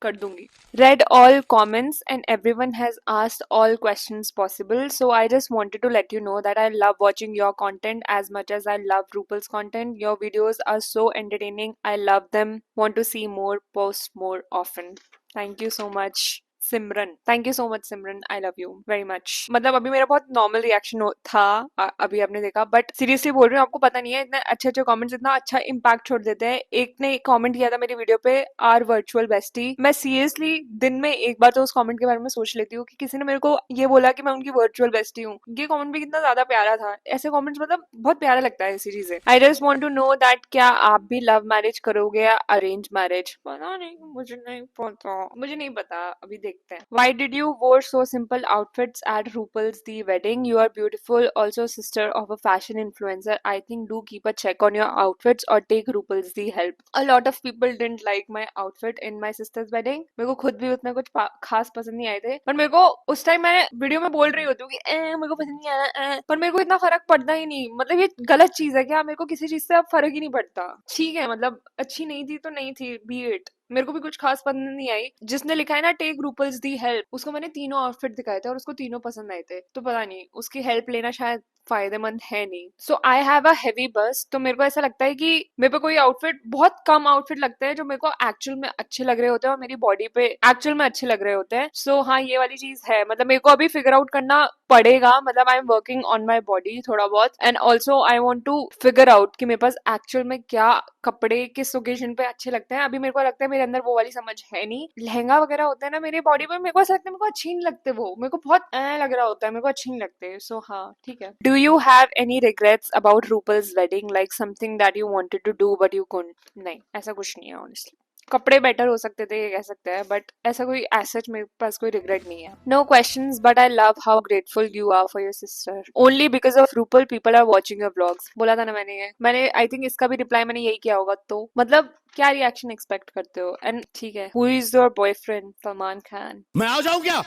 कर दूंगी। Read all comments and everyone has asked all questions possible. So I just wanted to let you know that I love watching your content as much as I love Rupal's content. Your videos are so entertaining. I love them. Want to see more, post more often. Thank you so much. Simran, thank you so much Simran, I love you very much. मतलब अभी मेरा बहुत normal reaction था, अभी आपने देखा, but seriously बोल रही हूँ, आपको पता नहीं है, इतने अच्छे अच्छे कमेंट्स इतना अच्छा इम्पैक्ट छोड़ देते हैं। एक ने कमेंट किया था मेरी वीडियो पे, आर वर्चुअल बेस्टी। मैं सीरियसली दिन में एक बार तो उस कमेंट के बारे में सोच लेती हूँ कि किसी ने मेरे को ये बोला कि मैं उनकी वर्चुअल बेस्टी हूँ। ये कमेंट भी कितना ज्यादा प्यारा था, ऐसे कमेंट्स मतलब बहुत प्यारा लगता है ऐसी चीजें। I just want to know that क्या आप भी लव मैरिज करोगे या अरेंज मैरिज? पता नहीं, मुझे नहीं पता, मुझे नहीं पता, अभी देख देखते हैं. Why did you wore so simple outfits at RuPaul's The Wedding? You are beautiful, also sister of a fashion influencer. I think do keep a check on your outfits or take RuPaul's The help. A lot of people didn't like my outfit in my sister's wedding. मेरे को खुद भी उतना कुछ खास पसंद नहीं आए थे, पर मेरे को उस टाइम मैं वीडियो में बोल रही होती हूँ कि मेरे को पसंद नहीं आया, पर मेरे को इतना फर्क पड़ता ही नहीं. मतलब ये गलत चीज है क्या? मेरे को किसी चीज से अब फर्क ही नहीं पड़ता. ठीक है, मतलब अच्छी नहीं थी तो नहीं थी, बी इट. मेरे को भी कुछ खास पसंद नहीं आई. जिसने लिखा है ना टेक रूपल्स दी हेल्प, उसको मैंने तीनों आउटफिट दिखाए थे और उसको तीनों पसंद आए थे, तो पता नहीं उसकी हेल्प लेना शायद फायदेमंद है नहीं. सो आई हैव अ हेवी बस, तो मेरे को ऐसा लगता है कि मेरे पे कोई आउटफिट, बहुत कम आउटफिट लगते हैं जो मेरे को एक्चुअल में अच्छे लग रहे होते हैं और मेरी बॉडी पे एक्चुअल में अच्छे लग रहे होते हैं. सो हाँ, ये वाली चीज है. मतलब मेरे को अभी फिगर आउट करना पड़ेगा. मतलब I am working on my body थोड़ा बहुत, and also I want to figure out कि मेरे पास एक्चुअल में क्या कपड़े किस ओकेजन पे अच्छे लगते हैं. अभी मेरे को लगता है मेरे अंदर वो वाली समझ है नहीं. लहंगा वगैरह होता है ना मेरी बॉडी पे, मेरे को ऐसा लगता है मेरे को अच्छे नहीं लगते. वो मेरे को बहुत लग रहा होता है, मेरे को अच्छे नहीं लगते. सो हाँ, ठीक है. Do you have any regrets about Rupal's wedding, like something that you wanted to do but you couldn't? नहीं, ऐसा कुछ नहीं है ऑनेस्टली. कपड़े बेटर हो सकते थे, ये कह सकते हैं, बट ऐसा कोई एसेट मेरे पास कोई रिग्रेट नहीं है. No questions, but I love how grateful you are for your sister. Only because of Rupal people are watching your vlogs. बोला था ना मैंने, ये मैंने आई थिंक इसका भी रिप्लाई मैंने यही किया होगा. तो मतलब क्या रिएक्शन एक्सपेक्ट करते हो? एंड ठीक है, who is your boyfriend? Salman Khan. मैं आ जाऊं क्या?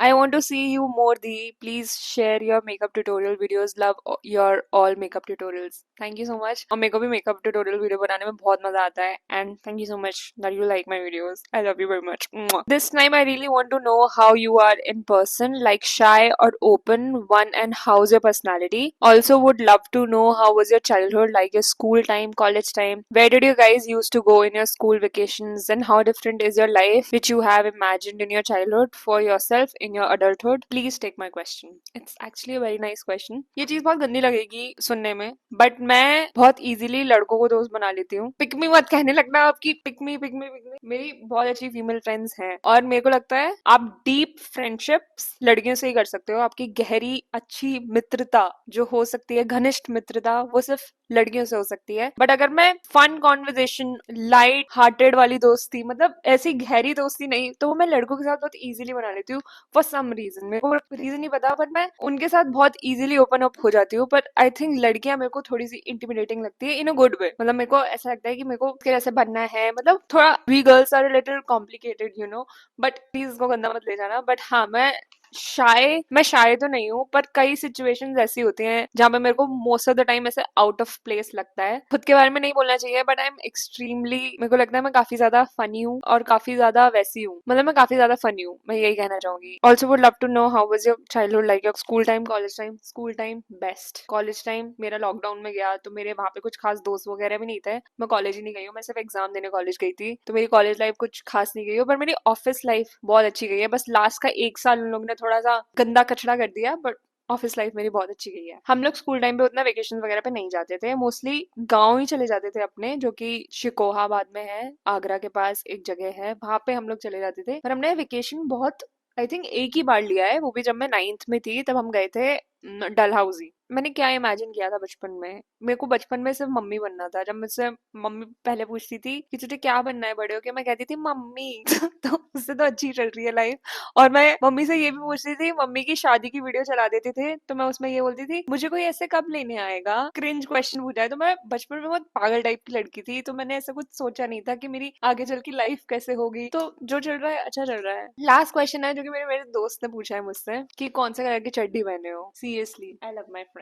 I want to see you more, Dee. Please share your makeup tutorial videos. Love your all makeup tutorials. Thank you so much. और मेरे को भी makeup tutorial video बनाने में बहुत मजा आता है. And thank you so much that you like my videos. I love you very much. Mwah. This time I really want to know how you are in person, like shy or open one, and how's your personality. Also would love to know how was your childhood, like your school time, college time. Where did you guys used to go in your school vacations, and how different is your life which you have imagined in your childhood for yourself in your adulthood? Please take my question. It's actually a very nice question. ये चीज बहुत गंदी लगेगी सुनने में, but मैं बहुत easily लड़कों को दोस्त बना लेती हूँ. पिक मी मत कहने लगना आपकी. Pick me pick me pick me. मेरी बहुत अच्छी फीमेल फ्रेंड्स हैं और मेरे को लगता है आप डीप फ्रेंडशिप्स लड़कियों से ही कर सकते हो. आपकी गहरी अच्छी मित्रता जो हो सकती है, घनिष्ठ मित्रता, वो सिर्फ लड़कियों से हो सकती है. बट अगर मैं फन कॉन्वर्जेशन, लाइट हार्टेड वाली दोस्ती, मतलब ऐसी गहरी दोस्ती नहीं, तो वो मैं लड़कों के साथ बहुत इजीली बना लेती हूँ. फॉर सम रीजन, मेरे को रीजन नहीं पता, बट मैं उनके साथ बहुत इजीली ओपन अप हो जाती हूँ. बट आई थिंक लड़कियां मेरे को थोड़ी सी इंटिमिडेटिंग लगती है इन अ गुड वे. मतलब मेरे को ऐसा लगता है कि मेरे को उसके जैसे बनना है. मतलब थोड़ा we girls are little complicated, you know. But please इसको गंदा मत ले जाना. बट हाँ, मैं शाय तो नहीं हूँ, पर कई सिचुएशंस ऐसी होती हैं जहाँ पे मेरे को मोस्ट ऑफ द टाइम ऐसे आउट ऑफ प्लेस लगता है. खुद के बारे में नहीं बोलना चाहिए, बट आई एम एक्सट्रीमली, मेरे को लगता है मैं काफी ज्यादा फनी हूँ और काफी ज्यादा वैसी हूँ. मतलब मैं काफी ज्यादा फनी हूँ, मैं यही कहना चाहूंगी. Also would love to know how was your childhood, like your school time, college time. School time best. College time मेरा लॉकडाउन में गया, तो मेरे वहां पे कुछ खास दोस्त वगैरह भी नहीं थे. मैं कॉलेज ही नहीं गई हूँ, मैं सिर्फ एग्जाम देने कॉलेज गई थी, तो मेरी कॉलेज लाइफ कुछ खास नहीं गई हो. पर मेरी ऑफिस लाइफ बहुत अच्छी गई है. बस लास्ट का 1 साल उन लोगों ने थोड़ा सा गंदा कचड़ा कर दिया, बट ऑफिस लाइफ मेरी बहुत अच्छी गई है. हम लोग स्कूल टाइम पे उतना वेकेशन वगैरह पे नहीं जाते थे. मोस्टली गांव ही चले जाते थे अपने, जो कि शिकोहाबाद में है, आगरा के पास एक जगह है, वहां पे हम लोग चले जाते थे. पर हमने वेकेशन बहुत, आई थिंक एक ही बार लिया है, वो भी जब मैं 9th में थी. तब हम गए थे डलहाउसी. मैंने क्या इमेजिन किया था बचपन में, मेरे को बचपन में सिर्फ मम्मी बनना था. जब मुझसे मम्मी पहले पूछती थी कि तुझे क्या बनना है बड़े होके, मैं कहती थी मम्मी. तो उससे तो अच्छी चल रही है लाइफ. और मैं मम्मी से ये भी पूछती थी, मम्मी की शादी की वीडियो चला देते थे, तो मैं उसमें ये बोलती थी मुझे कोई ऐसे कब लेने आएगा. क्रिंज क्वेश्चन पूछा है. तो मैं बचपन में बहुत पागल टाइप की लड़की थी, तो मैंने ऐसा कुछ सोचा नहीं था कि मेरी आगे चल की लाइफ कैसे होगी. तो जो चल रहा है अच्छा चल रहा है. लास्ट क्वेश्चन है जो कि मेरे मेरे दोस्त ने पूछा है मुझसे कि कौन से कलर की चड्डी पहने हो. Seriously, I love my friends.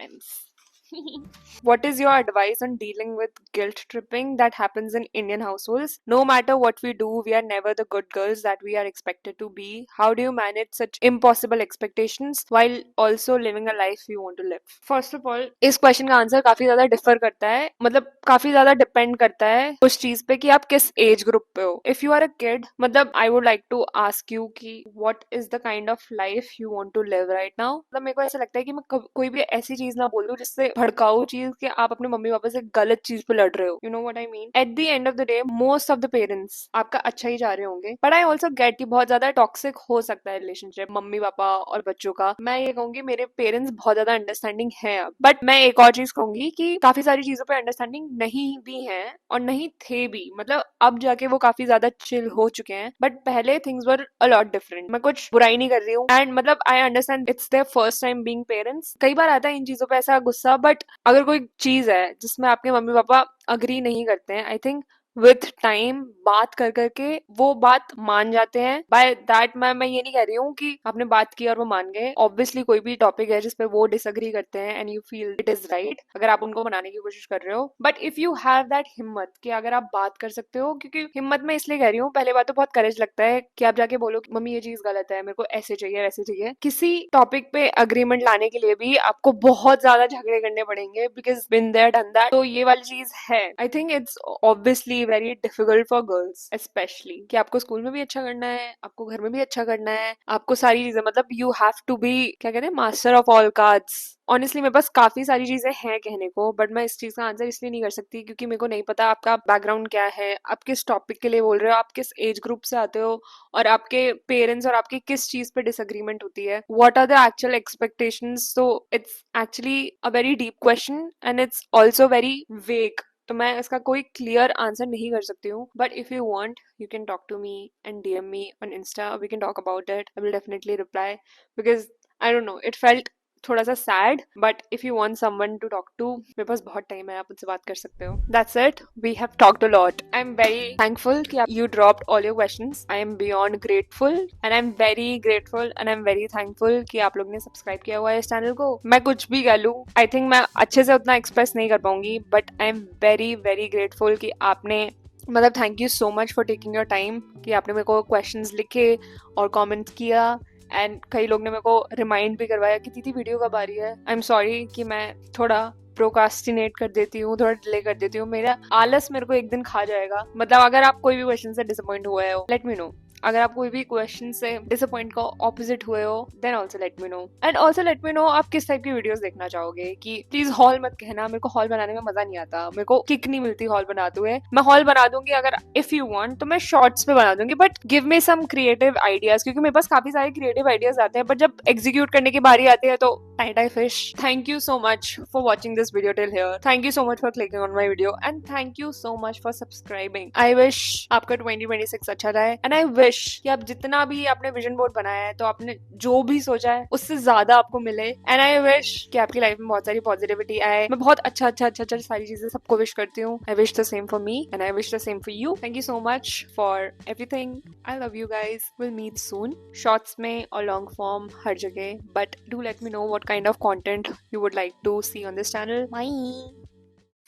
What is your advice on dealing with guilt tripping that happens in Indian households? No matter what we do, we are never the good girls that we are expected to be. How do you manage such impossible expectations while also living a life you want to live? First of all, इस question का answer काफी ज्यादा differ करता है, मतलब काफी ज्यादा depend करता है उस चीज पे कि आप किस एज ग्रुप पे हो. If you are a kid, मतलब I would like to ask you कि what is the kind of life you want to live right now. मतलब मेरे को ऐसा लगता है कि मैं कोई भी ऐसी चीज ना बोलूं जिससे भड़काऊ चीज कि आप अपने मम्मी पापा से गलत चीज पे लड़ रहे हो, you know what I mean. At the end of the day most of the parents आपका अच्छा ही चाह रहे होंगे, बट आई ऑल्सो गेट कि बहुत ज्यादा टॉक्सिक हो सकता है रिलेशनशिप मम्मी पापा और बच्चों का। मैं ये कहूंगी मेरे पेरेंट्स बहुत ज्यादा अंडरस्टैंडिंग है अब, बट मैं एक और चीज कहूंगी कि काफी सारी चीजों पे अंडरस्टैंडिंग नहीं भी है और नहीं थे भी, मतलब अब जाके वो काफी ज्यादा चिल हो चुके हैं, बट पहले things were a lot different. मैं कुछ बुराई नहीं कर रही हूँ एंड मतलब I understand it's their first time being parents. कई बार आता है इन चीजों पे ऐसा गुस्सा, बट अगर कोई चीज है जिसमें आपके मम्मी पापा अग्री नहीं करते हैं, आई थिंक विथ टाइम बात कर करके वो बात मान जाते हैं। बाय दैट मैं ये नहीं कह रही हूँ कि आपने बात की और वो मान गए। ऑब्वियसली कोई भी टॉपिक है जिसपे वो डिसअग्री करते हैं and you feel it is right, अगर आप उनको मनाने की कोशिश कर रहे हो, but if you have that हिम्मत कि अगर आप बात कर सकते हो, क्योंकि हिम्मत मैं इसलिए कह रही हूँ, पहले बात तो बहुत करेज लगता है कि आप जाके बोलो कि मम्मी ये चीज गलत है, मेरे को ऐसे चाहिए वैसे चाहिए। किसी टॉपिक पे अग्रीमेंट लाने के लिए भी आपको बहुत ज्यादा झगड़े करने पड़ेंगे, because been there done that. तो ये वाली चीज है, I think it's obviously very difficult for girls specially, कि आपको स्कूल में भी अच्छा करना है, आपको घर में भी अच्छा करना है, आपको सारी चीजें, मतलब यू हैव टू बी क्या कहते हैं master of all cards. Honestly मेरे पास काफी सारी चीजें हैं कहने को, बट मैं इस चीज का आंसर इसलिए नहीं कर सकती क्योंकि मेरे को नहीं पता आपका बैकग्राउंड क्या है, आप किस टॉपिक के लिए बोल रहे हो, आप किस एज ग्रुप से आते हो, और आपके पेरेंट्स और आपकी किस चीज पे डिसएग्रीमेंट होती है, what are the actual expectations. So it's actually a very deep question and it's also very vague. तो मैं इसका कोई क्लियर आंसर नहीं कर सकती हूँ, but if you want you can talk to me and DM me on insta, we can talk about it, I will definitely reply, because I don't know it felt थोड़ा सा sad, but if you want someone to talk to, मेरे पास बहुत time है, आप मुझसे बात कर सकते हो। That's it, we have talked a lot. I am very thankful कि you dropped all your questions. I am beyond grateful and I am very grateful and I am very thankful कि आप लोग ने सब्सक्राइब किया हुआ है इस channel को। मैं कुछ भी कह लूँ, आई थिंक मैं अच्छे से उतना एक्सप्रेस नहीं कर पाऊंगी, but I am very very grateful कि आपने, मतलब thank you so much for taking your time, कि आपने मेरे को क्वेश्चंस लिखे और कमेंट किया, एंड कई लोग ने मेरे को रिमाइंड भी करवाया कि दीदी वीडियो कब आ रही है। आई एम सॉरी कि मैं थोड़ा प्रोकास्टिनेट कर देती हूँ, थोड़ा डिले कर देती हूँ, मेरा आलस मेरे को एक दिन खा जाएगा। मतलब अगर आप कोई भी क्वेश्चन से डिसअपॉइंट हुए हो, लेट मी नो। अगर आप कोई भी क्वेश्चन से डिसअपॉइंट का ऑपोजिट हुए हो, then also let me know, and also let me know आप किस टाइप की वीडियोस देखना चाहोगे। कि प्लीज हॉल मत कहना, मेरे को हॉल बनाने में मजा नहीं आता, मेरे को किक नहीं मिलती हॉल बनाते हुए। मैं हॉल बना दूंगी अगर इफ यू वांट, तो मैं शॉर्ट्स पे बना दूंगी, but give me some creative ideas, क्योंकि मेरे पास काफी सारे क्रिएटिव आइडियाज आते हैं, बट जब एग्जीक्यूट करने की बारी आती है तो tight fish. Thank you so much for watching this video till here, thank you so much for clicking on my video, and thank you so much for subscribing. I wish आपका 2026 अच्छा रहे, and I wish कि आप जितना भी आपने vision board बनाया है, तो आपने जो भी सोचा है उससे ज्यादा आपको मिले, एंड आई विश कि आपकी लाइफ में बहुत सारी पॉजिटिविटी आए। मैं बहुत अच्छा सारी चीजें सबको विश करती हूँ। I wish the same for me and I wish the same for you. Thank you so much for everything. I love you guys, will meet soon, shorts में और लॉन्ग फॉर्म हर जगह, but do let me know what kind of content you would like to see on this channel. Bye.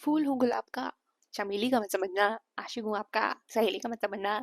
फूल हूँ गुलाब का, चमेली का मत समझना, आशिक हूँ आपका, सहेली का मत समझना।